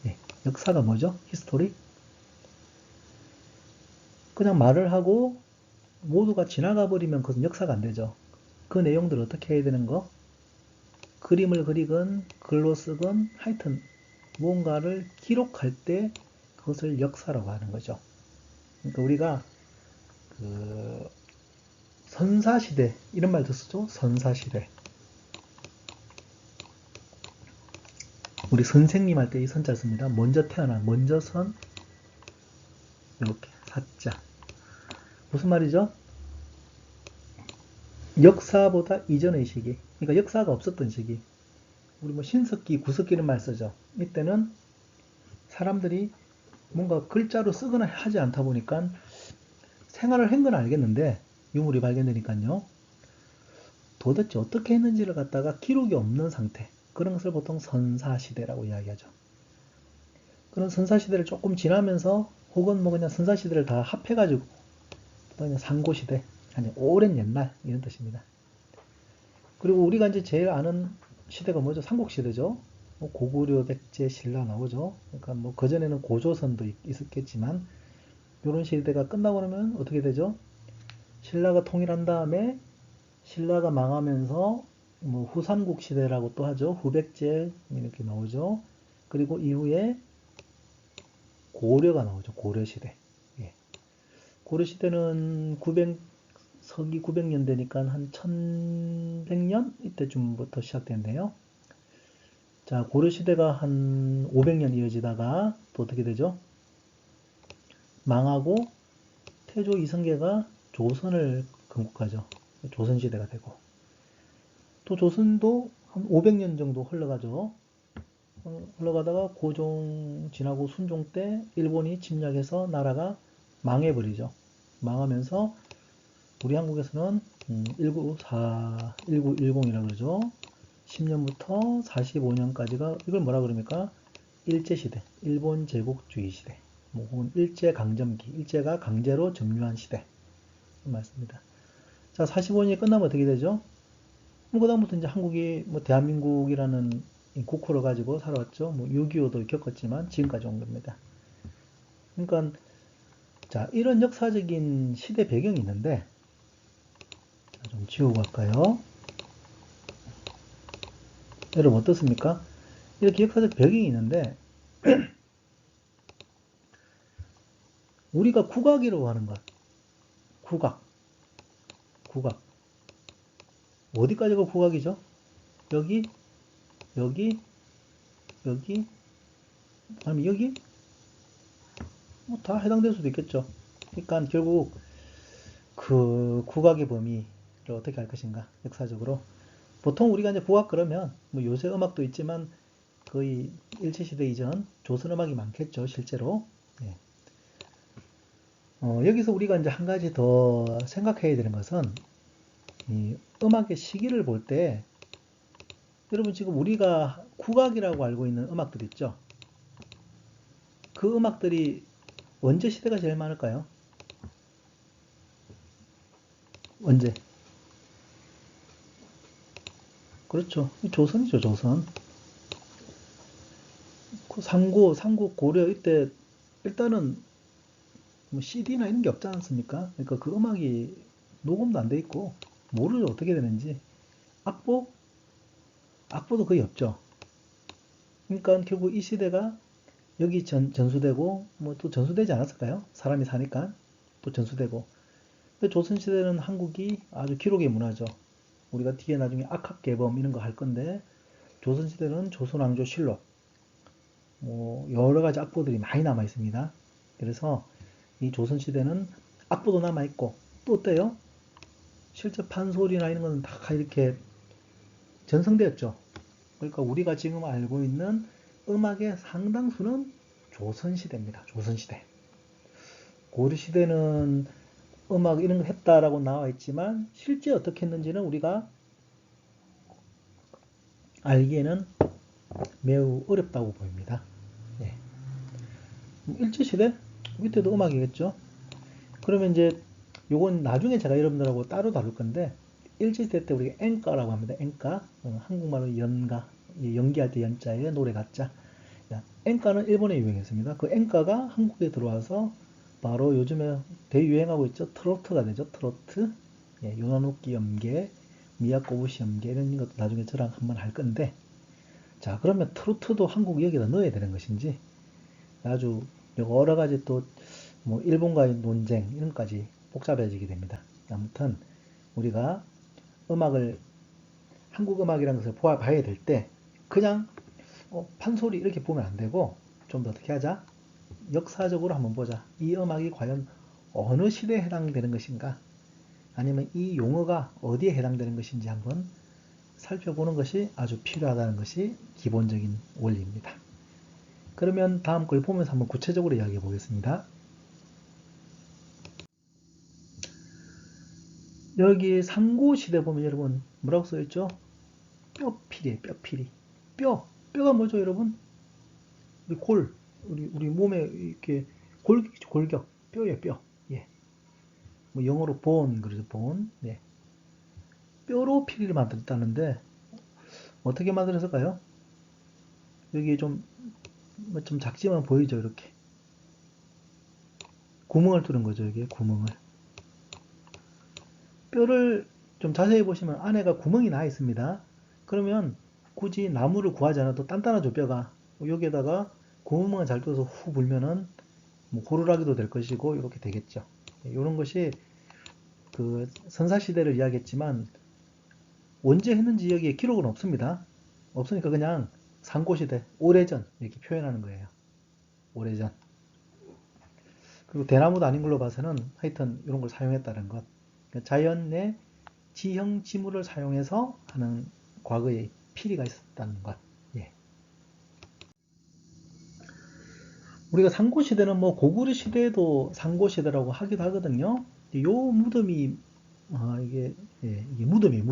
Speaker 1: 예. 역사가 뭐죠? 히스토리. 그냥 말을 하고 모두가 지나가 버리면 그것은 역사가 안 되죠. 그 내용들을 어떻게 해야 되는 거? 그림을 그리건 글로 쓰건 하여튼 무언가를 기록할 때 그것을 역사라고 하는 거죠. 그러니까 우리가 그 선사시대 이런 말도 쓰죠. 선사시대. 우리 선생님 할 때 이 선자를 씁니다. 먼저 태어나, 먼저 선, 이렇게 사자. 무슨 말이죠? 역사보다 이전의 시기. 그러니까 역사가 없었던 시기. 우리 뭐 신석기, 구석기는 말 쓰죠. 이때는 사람들이 뭔가 글자로 쓰거나 하지 않다 보니까 생활을 한 건 알겠는데 유물이 발견되니까요. 도대체 어떻게 했는지를 갖다가 기록이 없는 상태. 그런 것을 보통 선사시대라고 이야기하죠. 그런 선사시대를 조금 지나면서 혹은 뭐 그냥 선사시대를 다 합해가지고 그냥 상고시대, 아니 오랜 옛날 이런 뜻입니다. 그리고 우리가 이제 제일 아는 시대가 뭐죠? 삼국시대죠. 뭐 고구려, 백제, 신라 나오죠. 그러니까 뭐 그전에는 고조선도 있었겠지만 이런 시대가 끝나고 나면 어떻게 되죠? 신라가 통일한 다음에 신라가 망하면서 뭐 후삼국 시대라고 또 하죠. 후백제 이렇게 나오죠. 그리고 이후에 고려가 나오죠. 고려시대. 예. 고려시대는 서기 900년 되니까 한 1100년 이때쯤부터 시작된대요. 자, 고려시대가 한 500년 이어지다가 또 어떻게 되죠? 망하고 태조 이성계가 조선을 건국하죠. 조선시대가 되고. 또 조선도 한 500년 정도 흘러가죠. 흘러가다가 고종 지나고 순종 때 일본이 침략해서 나라가 망해버리죠. 망하면서 우리 한국에서는 1910이라고 그러죠. 10년부터 45년까지가 이걸 뭐라 그럽니까? 일제시대, 일본 제국주의 시대, 뭐 혹은 일제강점기, 일제가 강제로 점유한 시대 말씀입니다. 자, 45년이 끝나면 어떻게 되죠? 뭐 그다음부터 이제 한국이 뭐 대한민국이라는 국호를 가지고 살아왔죠. 뭐 6.25도 겪었지만 지금까지 온 겁니다. 그러니까 자, 이런 역사적인 시대 배경이 있는데 자, 좀 지우고 갈까요? 여러분 어떻습니까? 이렇게 역사적 배경이 있는데 우리가 국악이라고 하는 것, 국악, 어디까지가 국악이죠? 여기, 여기, 여기, 아니면 여기? 뭐 다 해당될 수도 있겠죠. 그러니까 결국 그 국악의 범위를 어떻게 할 것인가, 역사적으로. 보통 우리가 이제 국악 그러면 뭐 요새 음악도 있지만 거의 일제시대 이전 조선 음악이 많겠죠, 실제로. 예. 여기서 우리가 이제 한 가지 더 생각해야 되는 것은 이 음악의 시기를 볼 때 여러분 지금 우리가 국악이라고 알고 있는 음악들 있죠? 그 음악들이 언제 시대가 제일 많을까요? 언제? 그렇죠. 조선이죠, 조선. 삼국, 고려 이때 일단은 뭐 CD나 이런 게 없지 않습니까? 그러니까 그 음악이 녹음도 안 돼 있고 모르죠, 어떻게 되는지. 악보? 악보도 거의 없죠. 그러니까 결국 이 시대가 여기 전수되고 뭐 또 전수되지 않았을까요? 사람이 사니까 또 전수되고. 근데 조선시대는 한국이 아주 기록의 문화죠. 우리가 뒤에 나중에 악학개범 이런 거 할 건데 조선시대는 조선왕조 실록, 여러 가지 악보들이 많이 남아 있습니다. 그래서 이 조선시대는 악보도 남아 있고 또 어때요? 실제 판소리나 이런 거는 다 이렇게 전성되었죠. 그러니까 우리가 지금 알고 있는 음악의 상당수는 조선시대입니다. 조선시대. 고려시대는 음악 이런 거 했다라고 나와 있지만 실제 어떻게 했는지는 우리가 알기에는 매우 어렵다고 보입니다. 예. 일제시대? 이때도 음악이겠죠. 그러면 이제 요건 나중에 제가 여러분들하고 따로 다룰 건데 일제시대 때 우리가 엔가라고 합니다. 엔가. 한국말로 연가. 연기할 때 연자에 노래 가자. 엔가는 일본에 유행했습니다. 그 엔가가 한국에 들어와서 바로 요즘에 대유행하고 있죠. 트로트가 되죠. 트로트. 예, 요나노키 염계, 미야코부시 염계 이런 것도 나중에 저랑 한번 할 건데 자 그러면 트로트도 한국 여기다 넣어야 되는 것인지 아주 여러 가지 또 뭐 일본과의 논쟁 이런 것까지 복잡해지게 됩니다. 아무튼 우리가 음악을 한국 음악이라는 것을 봐야 될 때 그냥 판소리 이렇게 보면 안 되고 좀 더 어떻게 하자? 역사적으로 한번 보자. 이 음악이 과연 어느 시대에 해당되는 것인가? 아니면 이 용어가 어디에 해당되는 것인지 한번 살펴보는 것이 아주 필요하다는 것이 기본적인 원리입니다. 그러면 다음 걸 보면서 한번 구체적으로 이야기해 보겠습니다. 여기 상고시대 보면 여러분 뭐라고 써있죠? 뼈피리에요. 뼈피리. 뼈가 뭐죠 여러분? 우리 우리 몸에 이렇게 골격. 뼈예요. 뼈. 예. 뭐 영어로 본 그러죠. 본. 네. 뼈로 피리를 만들었다는데 어떻게 만들었을까요? 여기 좀 작지만 보이죠 이렇게 구멍을 뚫은 거죠 여기 구멍을 뼈를 좀 자세히 보시면 안에가 구멍이 나 있습니다. 그러면 굳이 나무를 구하지 않아도 단단하죠 뼈가. 여기에다가 구멍을 잘 뚫어서 후 불면은 뭐 호루라기도 될 것이고 이렇게 되겠죠. 이런 것이 그 선사시대를 이야기했지만 언제 했는지 여기에 기록은 없습니다. 없으니까 그냥 상고시대 오래전 이렇게 표현하는 거예요. 오래전. 그리고 대나무도 아닌 걸로 봐서는 하여튼 이런 걸 사용했다는 것. 그러니까 자연의 지형 지물을 사용해서 하는 과거의 피리가 있었다는 것. 예. 우리가 상고시대는 뭐 고구려 시대에도 상고시대라고 하기도 하거든요. 요 무덤이 이게 무덤이에요.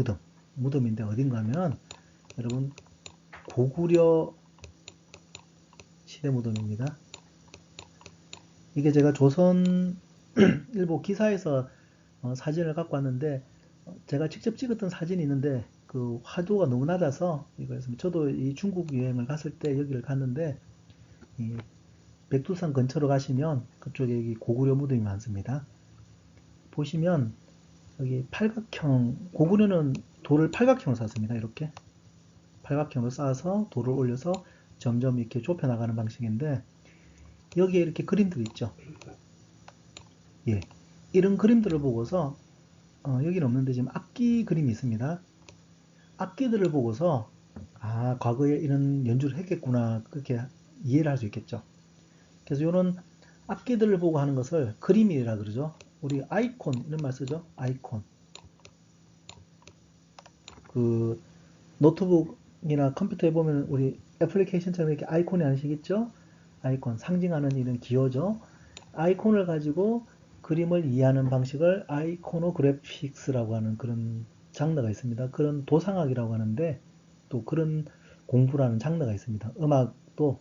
Speaker 1: 무덤인데 어딘가 하면 여러분 고구려 시대 무덤입니다. 이게 제가 조선 일보 기사에서 사진을 갖고 왔는데 제가 직접 찍었던 사진이 있는데 그 화도가 너무 낮아서 이거였습니다. 저도 이 중국 여행을 갔을 때 여기를 갔는데 이 백두산 근처로 가시면 그쪽에 여기 고구려 무덤이 많습니다. 보시면 여기 팔각형 고구려는 돌을 팔각형으로 쌓습니다. 이렇게 팔각형으로 쌓아서 돌을 올려서 점점 이렇게 좁혀 나가는 방식인데 여기에 이렇게 그림들이 있죠. 예, 이런 그림들을 보고서 여기는 없는데 지금 악기 그림이 있습니다. 악기들을 보고서 아 과거에 이런 연주를 했겠구나 그렇게 이해를 할 수 있겠죠. 그래서 이런 악기들을 보고 하는 것을 그림이라 그러죠. 우리 아이콘 이런 말 쓰죠. 아이콘. 그 노트북이나 컴퓨터에 보면 우리 애플리케이션처럼 이렇게 아이콘이 아시겠죠? 아이콘 상징하는 이런 기호죠. 아이콘을 가지고 그림을 이해하는 방식을 아이코노그래픽스라고 하는 그런 장르가 있습니다. 그런 도상학이라고 하는데 또 그런 공부라는 장르가 있습니다. 음악도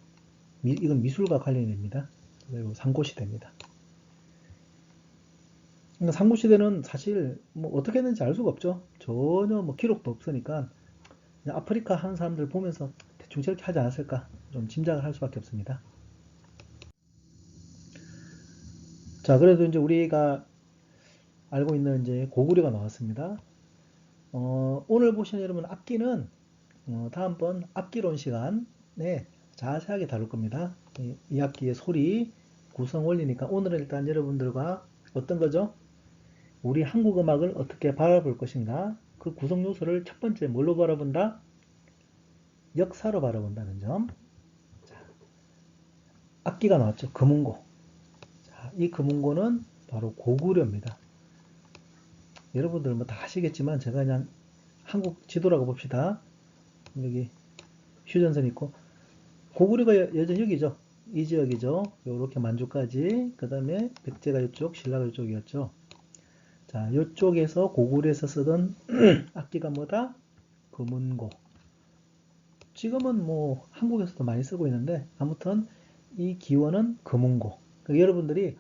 Speaker 1: 이건 미술과 관련이 됩니다. 그리고 상고시대입니다. 그러니까 상고시대는 사실 뭐 어떻게 했는지 알 수가 없죠. 전혀 뭐 기록도 없으니까 그냥 아프리카 하는 사람들 보면서 대충 저렇게 하지 않았을까 좀 짐작을 할 수밖에 없습니다. 자, 그래도 이제 우리가 알고 있는 이제 고구려가 나왔습니다. 오늘 보시는 여러분 악기는 다음번 악기론 시간에 자세하게 다룰 겁니다. 이 악기의 소리, 구성 원리니까 오늘은 일단 여러분들과 어떤 거죠? 우리 한국 음악을 어떻게 바라볼 것인가? 그 구성 요소를 첫 번째 뭘로 바라본다? 역사로 바라본다는 점. 악기가 나왔죠. 금운고. 자, 이 금운고는 바로 고구려입니다. 여러분들 뭐 다 아시겠지만 제가 그냥 한국 지도라고 봅시다. 여기 휴전선 있고 고구려가 여전히 여기죠. 이 지역이죠. 요렇게 만주까지. 그 다음에 백제가 이쪽, 신라가 이쪽이었죠. 자, 이쪽에서 고구려에서 쓰던 악기가 뭐다? 금운고. 지금은 뭐 한국에서도 많이 쓰고 있는데 아무튼 이 기원은 금운고. 그러니까 여러분들이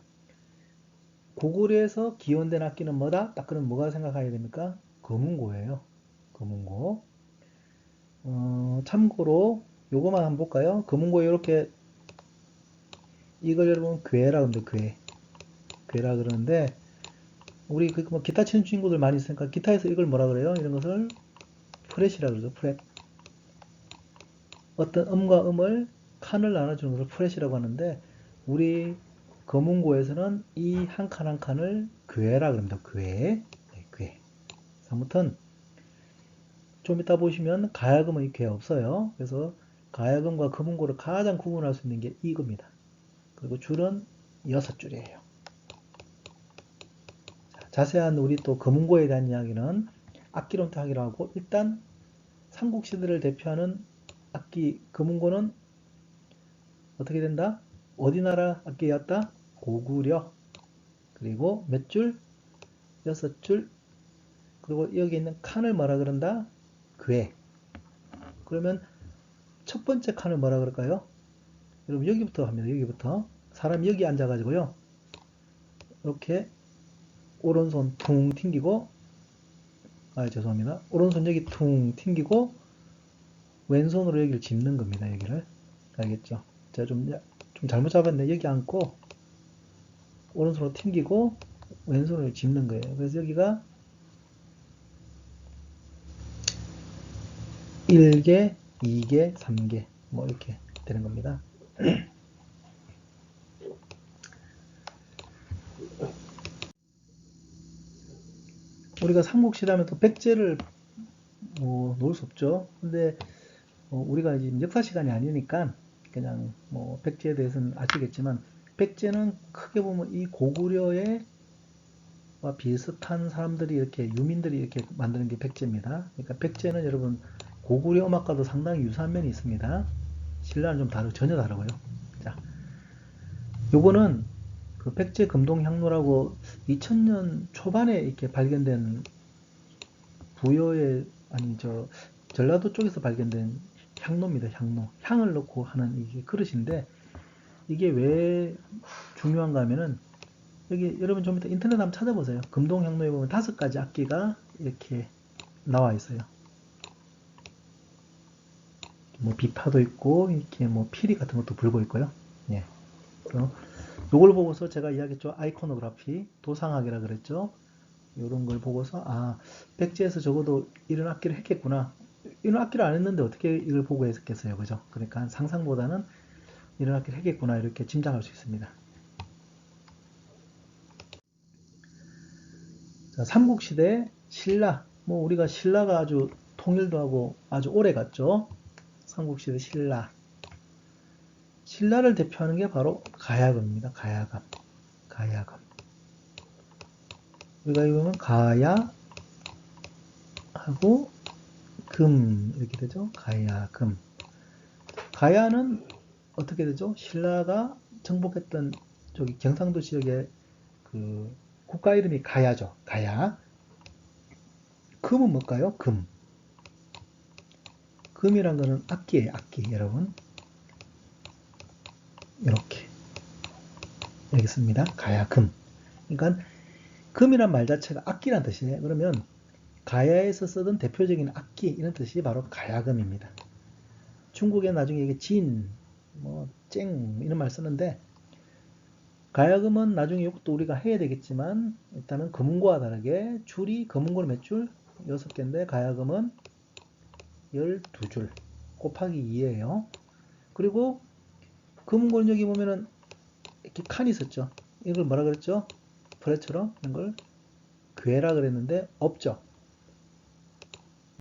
Speaker 1: 고구려에서 기원된 악기는 뭐다? 딱 그러면 뭐가 생각해야 됩니까? 금운고예요. 금운고. 참고로 요거만 한번 볼까요? 금운고 이렇게 이걸 여러분 괴라 그러는데 괴라 그러는데 우리 뭐 기타 치는 친구들 많이 있으니까 기타에서 이걸 뭐라 그래요? 이런 것을 프렛이라 그러죠. 프렛. 어떤 음과 음을 칸을 나눠주는 것을 프렛이라고 하는데 우리 금운고에서는 이 한 칸 한 칸을 괴라 그럽니다. 괴. 네, 괴. 아무튼 좀 이따 보시면 가야금은 이 괴 없어요. 그래서 가야금과 금운고를 가장 구분할 수 있는 게 이겁니다. 그리고 줄은 6줄이에요. 자세한 우리 또 금운고에 대한 이야기는 악기론부터 하기로 하고 일단 삼국시대를 대표하는 악기 금운고는 어떻게 된다? 어디 나라 악기였다? 고구려. 그리고 몇 줄? 6줄. 그리고 여기 있는 칸을 뭐라 그런다? 괴. 그러면 첫 번째 칸을 뭐라 그럴까요? 여러분 여기부터 합니다. 여기부터. 사람 여기 앉아가지고요. 이렇게 오른손 퉁 튕기고 죄송합니다. 오른손 여기 퉁 튕기고 왼손으로 여기를 짚는 겁니다. 여기를. 알겠죠? 제가 좀 잘못 잡았는데 여기 앉고 오른손으로 튕기고 왼손으로 짚는 거예요. 그래서 여기가 1개, 2개, 3개 뭐 이렇게 되는 겁니다. 우리가 삼국시대 하면 또 백제를 뭐 놓을 수 없죠. 근데 우리가 지금 역사 시간이 아니니까 그냥 뭐 백제에 대해서는 아시겠지만 백제는 크게 보면 이 고구려의 비슷한 사람들이 이렇게 유민들이 이렇게 만드는 게 백제입니다. 그러니까 백제는 여러분 고구려 음악과도 상당히 유사한 면이 있습니다. 신라는 좀 전혀 다르고요. 자, 요거는 그 백제 금동향로라고 2000년 초반에 이렇게 발견된 부여의 전라도 쪽에서 발견된 향로입니다. 향로. 향을 넣고 하는 이게 그릇인데 이게 왜 중요한가 하면은 여기 여러분 좀 이따 인터넷 한번 찾아보세요. 금동향로에 보면 5가지 악기가 이렇게 나와 있어요. 뭐 비파도 있고 이렇게 뭐 피리 같은 것도 불고 있고요. 예. 요걸 보고서 제가 이야기했죠. 아이코노그래피, 도상학이라 그랬죠. 이런 걸 보고서 백제에서 적어도 이런 악기를 했겠구나. 이런 악기를 안 했는데 어떻게 이걸 보고 했겠어요. 그죠? 그러니까 상상보다는 이런 악기를 했겠구나 이렇게 짐작할 수 있습니다. 자, 삼국시대 신라. 뭐 우리가 신라가 아주 통일도 하고 아주 오래 갔죠. 삼국시대 신라. 신라를 대표하는 게 바로 가야금입니다. 가야금. 가야금. 우리가 이거 보면 가야 하고 금 이렇게 되죠. 가야금. 가야는 어떻게 되죠? 신라가 정복했던 저기 경상도 지역의 그 국가 이름이 가야죠. 가야. 금은 뭘까요? 금. 금이란 거는 악기예요. 악기 여러분. 이렇게 여기 있습니다. 가야금. 그러니까 금이란 말 자체가 악기란 뜻이에요. 그러면 가야에서 쓰던 대표적인 악기 이런 뜻이 바로 가야금입니다. 중국에 나중에 이게 진, 뭐 쨍 이런 말 쓰는데 가야금은 나중에 이것도 우리가 해야 되겠지만 일단은 금운고와 다르게 줄이 금운고는 몇 줄? 6개인데 가야금은 12줄 곱하기 2예요. 그리고 금운고는 여기 보면은 이렇게 칸이 있었죠. 이걸 뭐라 그랬죠? 프레처럼 이런 걸 괴라 그랬는데 없죠.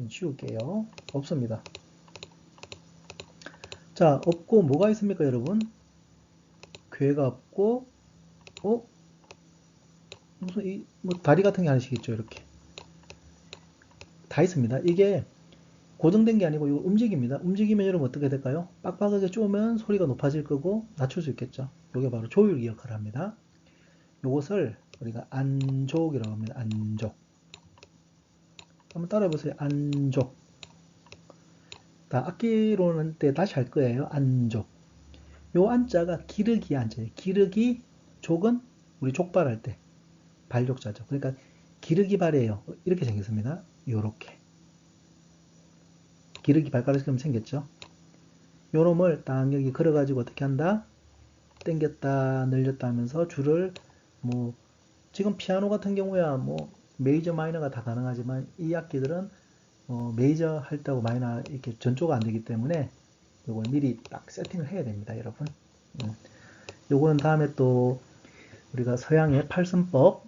Speaker 1: 지울게요. 없습니다. 자, 없고 뭐가 있습니까, 여러분? 괴가 없고, 무슨 뭐 다리 같은 게 하나씩 있죠. 이렇게 다 있습니다. 이게 고정된 게 아니고 이거 움직입니다. 움직이면 여러분 어떻게 될까요? 빡빡하게 쪼면 소리가 높아질 거고 낮출 수 있겠죠. 이게 바로 조율기 역할을 합니다. 이것을 우리가 안족이라고 합니다. 안족. 한번 따라해 보세요. 안족. 다 악기로는 때 다시 할 거예요. 안족. 요 안자가 기르기 안자예요. 기르기 족은 우리 족발할 때 발족자죠. 그러니까 기르기 발이에요. 이렇게 생겼습니다. 요렇게. 기르기 발가락처럼 생겼죠. 요 놈을 딱 여기 걸어가지고 어떻게 한다? 당겼다 늘렸다 하면서 줄을 뭐 지금 피아노 같은 경우야 뭐 메이저 마이너가 다 가능하지만 이 악기들은 메이저 할 때하고 마이너 이렇게 전조가 안 되기 때문에 요걸 미리 딱 세팅을 해야 됩니다, 여러분. 요거는 다음에 또 우리가 서양의 팔선법,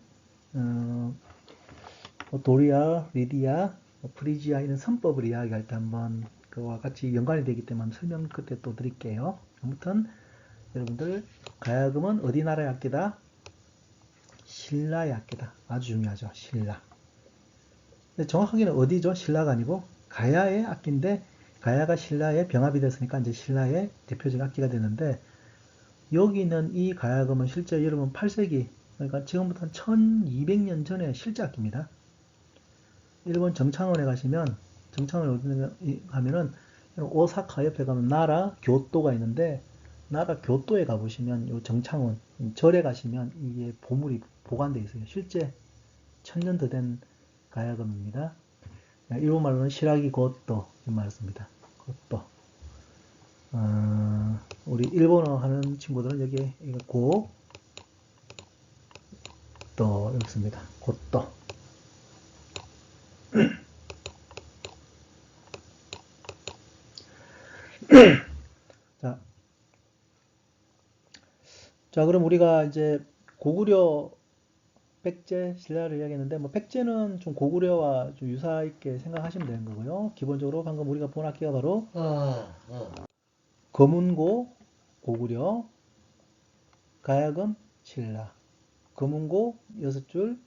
Speaker 1: 도리아, 리디아, 프리지아 이런 선법을 이야기할 때 한번 그와 같이 연관이 되기 때문에 설명 그때 또 드릴게요. 아무튼 여러분들 가야금은 어디 나라의 악기다? 신라의 악기다. 아주 중요하죠. 신라. 근데 정확하게는 어디죠? 신라가 아니고 가야의 악기인데 가야가 신라의 병합이 됐으니까 이제 신라의 대표적 악기가 되는데 여기 있는 이 가야금은 실제 여러분 8세기 그러니까 지금부터 한 1200년 전에 실제 악기입니다. 일본 정창원에 가시면 정창원에 어디 가면은 오사카 옆에 가면 나라 교토가 있는데 나라 교토에 가보시면 요 정창원 절에 가시면 이게 보물이 보관되어 있어요. 실제 1000년 더 된 가야금입니다. 일본 말로는 시라기 고토 이 말을 씁니다. 고토. 우리 일본어 하는 친구들은 여기에 고, 또 여기 씁니다. 고토. 자, 자, 그럼 우리가 이제 고구려 백제, 신라를 이야기했는데, 뭐, 백제는 좀 고구려와 좀 유사 있게 생각하시면 되는 거고요. 기본적으로 방금 우리가 본 악기가 바로 검은고, 고구려, 가야금, 신라. 검은고 6줄,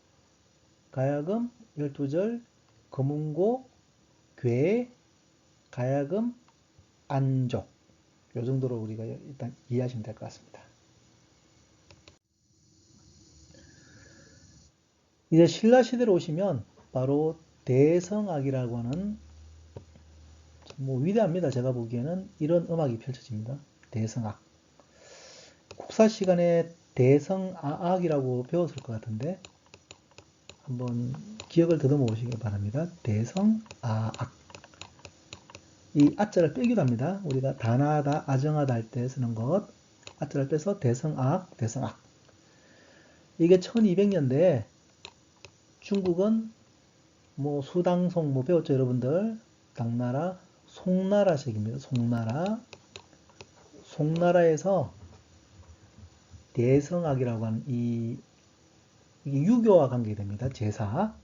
Speaker 1: 가야금 12절, 검은고, 괴, 가야금, 안족. 요 정도로 우리가 일단 이해하시면 될 것 같습니다. 이제 신라 시대로 오시면 바로 대성악이라고 하는 뭐 위대합니다. 제가 보기에는 이런 음악이 펼쳐집니다. 대성악. 국사 시간에 대성아악이라고 배웠을 것 같은데 한번 기억을 더듬어 보시기 바랍니다. 대성아악. 이 아자를 빼기도 합니다. 우리가 단하다, 아정하다 할 때 쓰는 것. 아자를 빼서 대성악, 대성악. 이게 1200년대에 중국은 뭐 수당송 뭐 배웠죠, 여러분들. 당나라, 송나라식입니다. 송나라. 송나라에서 대성악이라고 하는 이게 유교와 관계됩니다. 제사.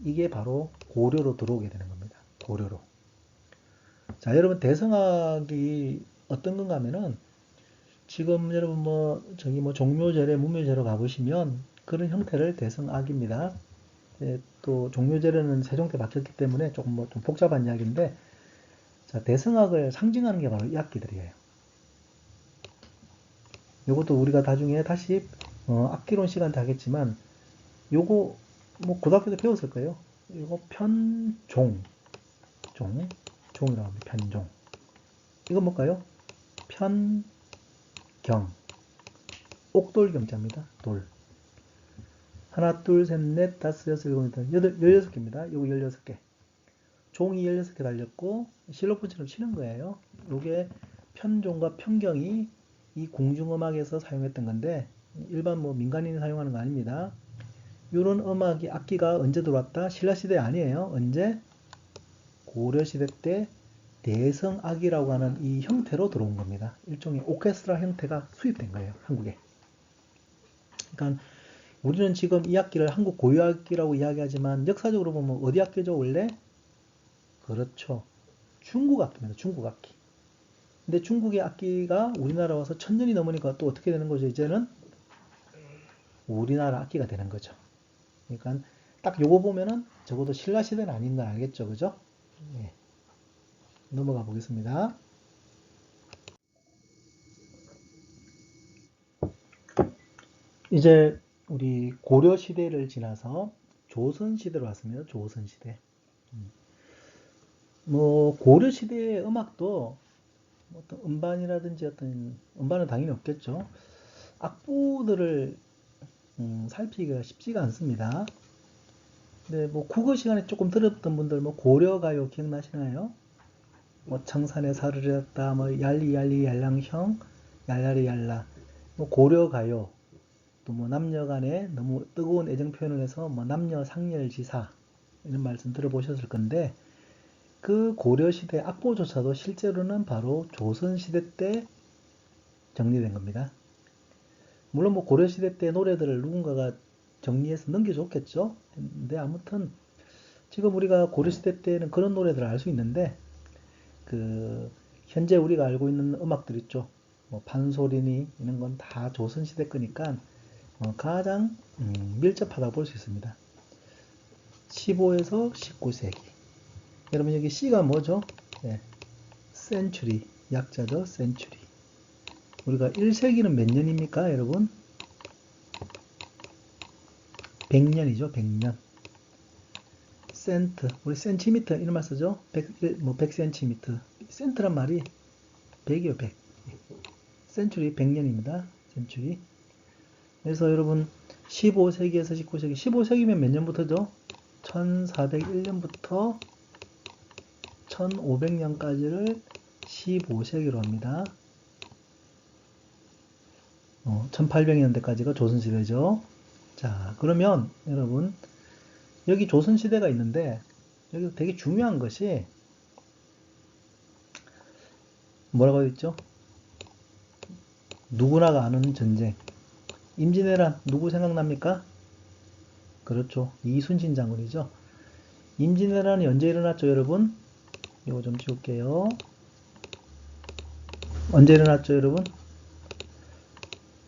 Speaker 1: 이게 바로 고려로 들어오게 되는 겁니다. 고려로. 자, 여러분 대성악이 어떤 건가 하면은 지금 여러분 뭐 저기 뭐 종묘제례, 무묘제로 가보시면 그런 형태를 대성악입니다. 또 종묘제례는 세종 때 바뀌었기 때문에 조금 뭐 좀 복잡한 이야기인데 자, 대성악을 상징하는 게 바로 이 악기들이에요. 요것도 우리가 나중에 다시 악기론 시간 때 하겠지만 요거 뭐 고등학교 때 배웠을 거예요. 이거 편종, 종이라고 합니다. 편종. 이거 뭘까요? 편경, 옥돌경자입니다. 돌. 하나, 둘, 셋, 넷, 다섯, 여섯, 일곱, 여덟, 16개입니다. 요거 16개. 종이 16개 달렸고 실로폰처럼 치는 거예요. 요게 편종과 편경이 이 궁중음악에서 사용했던 건데 일반 뭐 민간인이 사용하는 거 아닙니다. 이런 음악이 악기가 언제 들어왔다? 신라시대 아니에요. 언제? 고려시대 때 대성악이라고 하는 이 형태로 들어온 겁니다. 일종의 오케스트라 형태가 수입된 거예요. 한국에. 그러니까 우리는 지금 이 악기를 한국 고유악기라고 이야기하지만 역사적으로 보면 어디 악기죠 원래? 그렇죠. 중국 악기입니다. 중국 악기. 근데 중국의 악기가 우리나라 와서 1000년이 넘으니까 또 어떻게 되는 거죠? 이제는 우리나라 악기가 되는 거죠. 그러니까 딱 요거 보면은 적어도 신라 시대는 아닌 건 알겠죠, 그죠? 예, 넘어가 보겠습니다. 이제 우리 고려 시대를 지나서 조선 시대로 왔습니다. 조선 시대. 뭐 고려 시대의 음악도 어떤 음반이라든지 어떤 음반은 당연히 없겠죠. 악보들을 살피기가 쉽지가 않습니다. 근데 뭐 국어 시간에 조금 들었던 분들 뭐 고려가요 기억나시나요? 뭐 청산에 사르르었다, 뭐 얄리얄리 얄랑형, 얄라리 얄라, 뭐 고려가요, 또 뭐 남녀간에 너무 뜨거운 애정 표현을 해서 뭐 남녀 상렬지사 이런 말씀 들어보셨을 건데 그 고려시대 악보조차도 실제로는 바로 조선시대 때 정리된 겁니다. 물론 뭐 고려시대 때 노래들을 누군가가 정리해서 넘겨줬겠죠. 근데 아무튼 지금 우리가 고려시대 때는 그런 노래들을 알 수 있는데 그 현재 우리가 알고 있는 음악들 있죠. 뭐 판소리니 이런 건 다 조선시대 거니까 가장 밀접하다고 볼 수 있습니다. 15에서 19세기. 여러분 여기 C가 뭐죠? 네, 센츄리 약자죠. 센츄리. 우리가 1세기는 몇 년입니까, 여러분? 100년이죠. 100년. 센트, 우리 센티미터 이런 말 쓰죠. 100cm. 센트란 말이 100이요, 100. 센츄리 100년입니다. 센츄리. 그래서 여러분 15세기에서 19세기, 15세기면 몇 년부터죠? 1401년부터 1500년까지를 15세기로 합니다. 1800년대까지가 조선시대죠. 자, 그러면 여러분 여기 조선시대가 있는데 여기서 되게 중요한 것이 뭐라고 했죠? 누구나가 아는 전쟁. 임진왜란 누구 생각납니까? 그렇죠. 이순신 장군이죠. 임진왜란이 언제 일어났죠, 여러분? 이거 좀 지울게요. 언제 일어났죠, 여러분?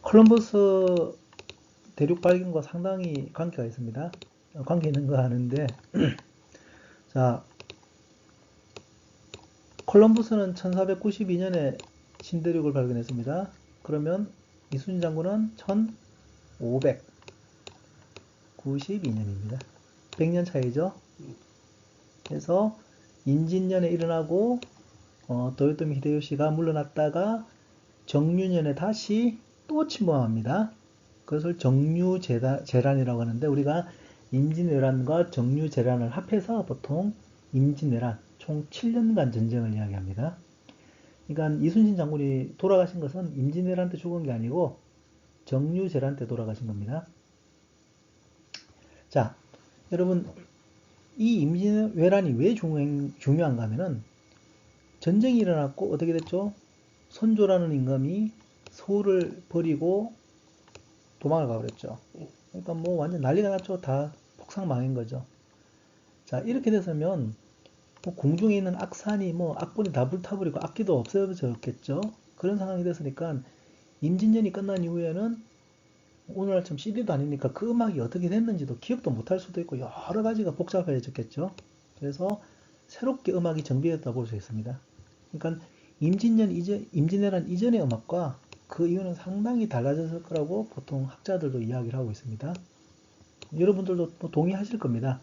Speaker 1: 콜럼버스 대륙 발견과 상당히 관계가 있습니다. 관계 있는 거 아는데, 자, 콜럼버스는 1492년에 신대륙을 발견했습니다. 그러면 이순신 장군은 1592년입니다. 100년 차이죠. 그래서 임진년에 일어나고 도요토미 히데요시가 물러났다가 정유년에 다시 또 침범합니다. 그것을 정유재란이라고 하는데 우리가 임진왜란과 정유재란을 합해서 보통 임진왜란 총 7년간 전쟁을 이야기합니다. 그러니까 이순신 장군이 돌아가신 것은 임진왜란 때 죽은 게 아니고 정유재란 때 돌아가신 겁니다. 자, 여러분 이 임진왜란이 왜 중요한가 하면은 전쟁이 일어났고 어떻게 됐죠? 선조라는 임금이 서울을 버리고 도망을 가버렸죠. 그러니까 뭐 완전 난리가 났죠. 다 폭삭 망한 거죠. 자, 이렇게 됐으면 뭐 궁중에 있는 악산이 뭐 악본이 다 불타버리고 악기도 없어졌겠죠. 그런 상황이 됐으니까 임진년이 끝난 이후에는 오늘날처럼 CD도 아니니까 그 음악이 어떻게 됐는지도 기억도 못할 수도 있고 여러 가지가 복잡해졌겠죠. 그래서 새롭게 음악이 정비됐다 볼 수 있습니다. 그러니까 임진왜란 이전의 음악과 그 이유는 상당히 달라졌을 거라고 보통 학자들도 이야기를 하고 있습니다. 여러분들도 뭐 동의하실 겁니다.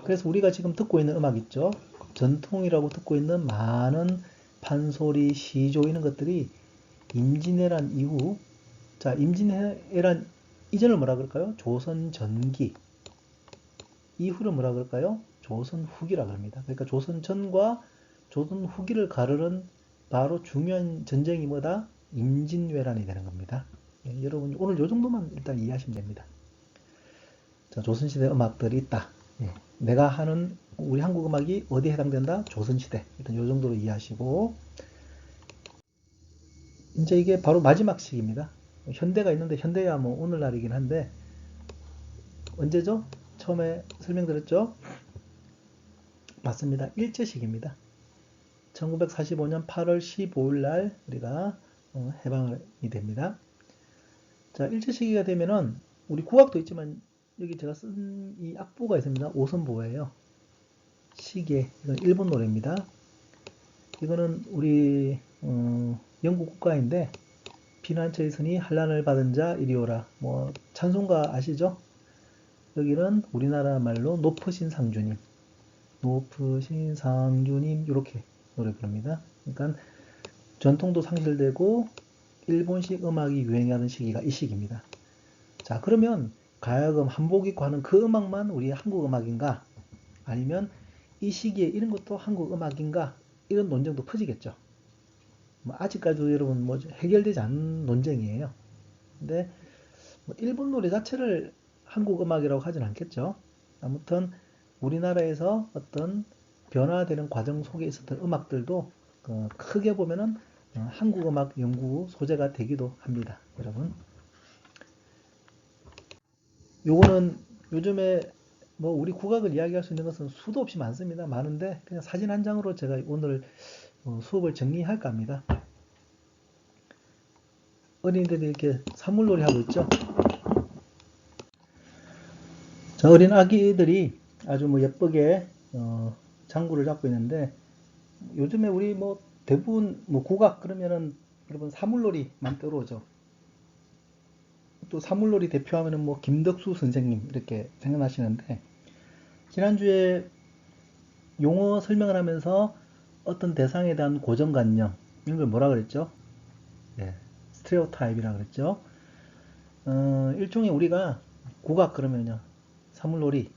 Speaker 1: 그래서 우리가 지금 듣고 있는 음악 있죠? 전통이라고 듣고 있는 많은 판소리, 시조 이런 것들이 임진왜란 이후, 자, 임진왜란 이전을 뭐라 그럴까요? 조선 전기. 이후를 뭐라 그럴까요? 조선 후기라고 합니다. 그러니까 조선 전과 조선 후기를 가르는 바로 중요한 전쟁이 뭐다? 임진왜란이 되는 겁니다. 예, 여러분 오늘 요 정도만 일단 이해하시면 됩니다. 자, 조선시대 음악들이 있다. 예, 내가 하는 우리 한국 음악이 어디에 해당된다? 조선시대. 일단 요 정도로 이해하시고 이제 이게 바로 마지막 시기입니다. 현대가 있는데 현대야 뭐 오늘날이긴 한데 언제죠? 처음에 설명드렸죠? 맞습니다. 일제시기입니다. 1945년 8월 15일 날 우리가 해방이 됩니다. 자, 일제시기가 되면은 우리 국악도 있지만 여기 제가 쓴 이 악보가 있습니다. 오선보예요. 시계. 이건 일본 노래입니다. 이거는 우리 영국 국가인데 피난처에 있으니 한란을 받은 자 이리오라. 뭐 찬송가 아시죠? 여기는 우리나라 말로 높으신 상주님, 높으신 상주님 이렇게 노래 부릅니다. 그러니까 전통도 상실되고 일본식 음악이 유행하던 시기가 이 시기입니다. 자, 그러면 가야금, 한복 입고 하는 그 음악만 우리 한국 음악인가? 아니면 이 시기에 이런 것도 한국 음악인가? 이런 논쟁도 퍼지겠죠. 뭐 아직까지도 여러분 뭐 해결되지 않은 논쟁이에요. 근데 뭐 일본 노래 자체를 한국 음악이라고 하진 않겠죠. 아무튼 우리나라에서 어떤 변화되는 과정 속에 있었던 음악들도 크게 보면은 한국 음악 연구 소재가 되기도 합니다. 여러분. 요거는 요즘에 뭐 우리 국악을 이야기할 수 있는 것은 수도 없이 많습니다. 많은데 그냥 사진 한 장으로 제가 오늘 수업을 정리할까 합니다. 어린이들이 이렇게 사물놀이 하고 있죠. 자, 어린 아기들이 아주 뭐 예쁘게 장구를 잡고 있는데 요즘에 우리 뭐 대부분 뭐 국악 그러면은 여러분 사물놀이만 떠오르죠. 또 사물놀이 대표하면은 뭐 김덕수 선생님 이렇게 생각나시는데 지난주에 용어 설명을 하면서 어떤 대상에 대한 고정관념 이런 걸 뭐라 그랬죠? 네, 스테레오타입이라 그랬죠. 일종의 우리가 국악 그러면요 사물놀이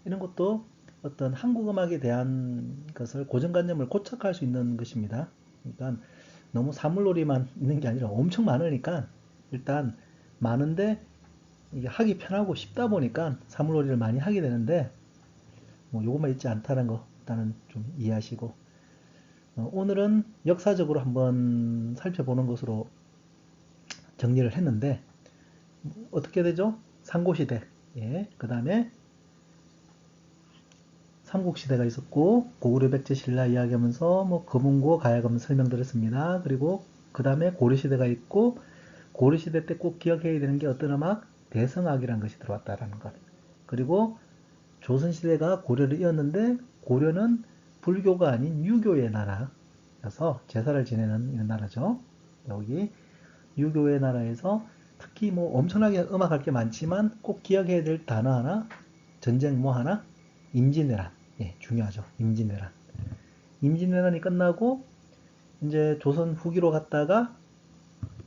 Speaker 1: 이런 것도 어떤 한국 음악에 대한 것을 고정관념을 고착할 수 있는 것입니다. 그러니까 너무 사물놀이만 있는 게 아니라 엄청 많으니까 일단 많은데 이게 하기 편하고 쉽다 보니까 사물놀이를 많이 하게 되는데 뭐 요것만 있지 않다는 거 일단은 좀 이해하시고 오늘은 역사적으로 한번 살펴보는 것으로 정리를 했는데 어떻게 되죠? 상고시대, 예, 그 다음에 삼국시대가 있었고 고구려 백제 신라 이야기하면서 뭐 금운고 가야금 설명드렸습니다. 그리고 그 다음에 고려시대가 있고 고려시대 때 꼭 기억해야 되는 게 어떤 음악? 대성악이라는 것이 들어왔다라는 것. 그리고 조선시대가 고려를 이었는데 고려는 불교가 아닌 유교의 나라여서 제사를 지내는 이런 나라죠. 여기 유교의 나라에서 특히 뭐 엄청나게 음악할 게 많지만 꼭 기억해야 될 단어 하나, 전쟁 뭐 하나, 임진왜란. 예, 중요하죠. 임진왜란. 임진왜란이 끝나고 이제 조선 후기로 갔다가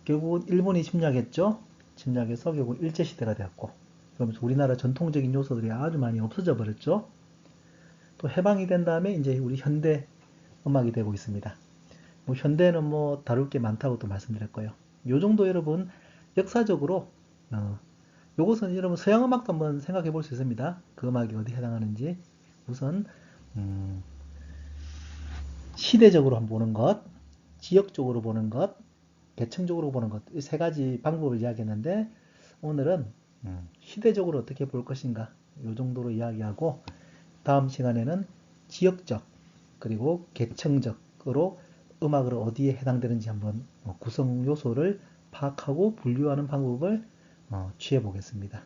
Speaker 1: 결국은 일본이 침략했죠. 침략해서 결국 일제시대가 되었고 그러면서 우리나라 전통적인 요소들이 아주 많이 없어져 버렸죠. 또 해방이 된 다음에 이제 우리 현대 음악이 되고 있습니다. 뭐 현대는 뭐 다룰 게 많다고 또 말씀드렸고요. 요 정도 여러분 역사적으로 요것은 여러분 서양 음악도 한번 생각해 볼 수 있습니다. 그 음악이 어디 해당하는지 우선 시대적으로 한번 보는 것, 지역적으로 보는 것, 계층적으로 보는 것, 이 세 가지 방법을 이야기했는데 오늘은 시대적으로 어떻게 볼 것인가 이 정도로 이야기하고 다음 시간에는 지역적 그리고 계층적으로 음악을 어디에 해당되는지 한번 구성 요소를 파악하고 분류하는 방법을 취해 보겠습니다.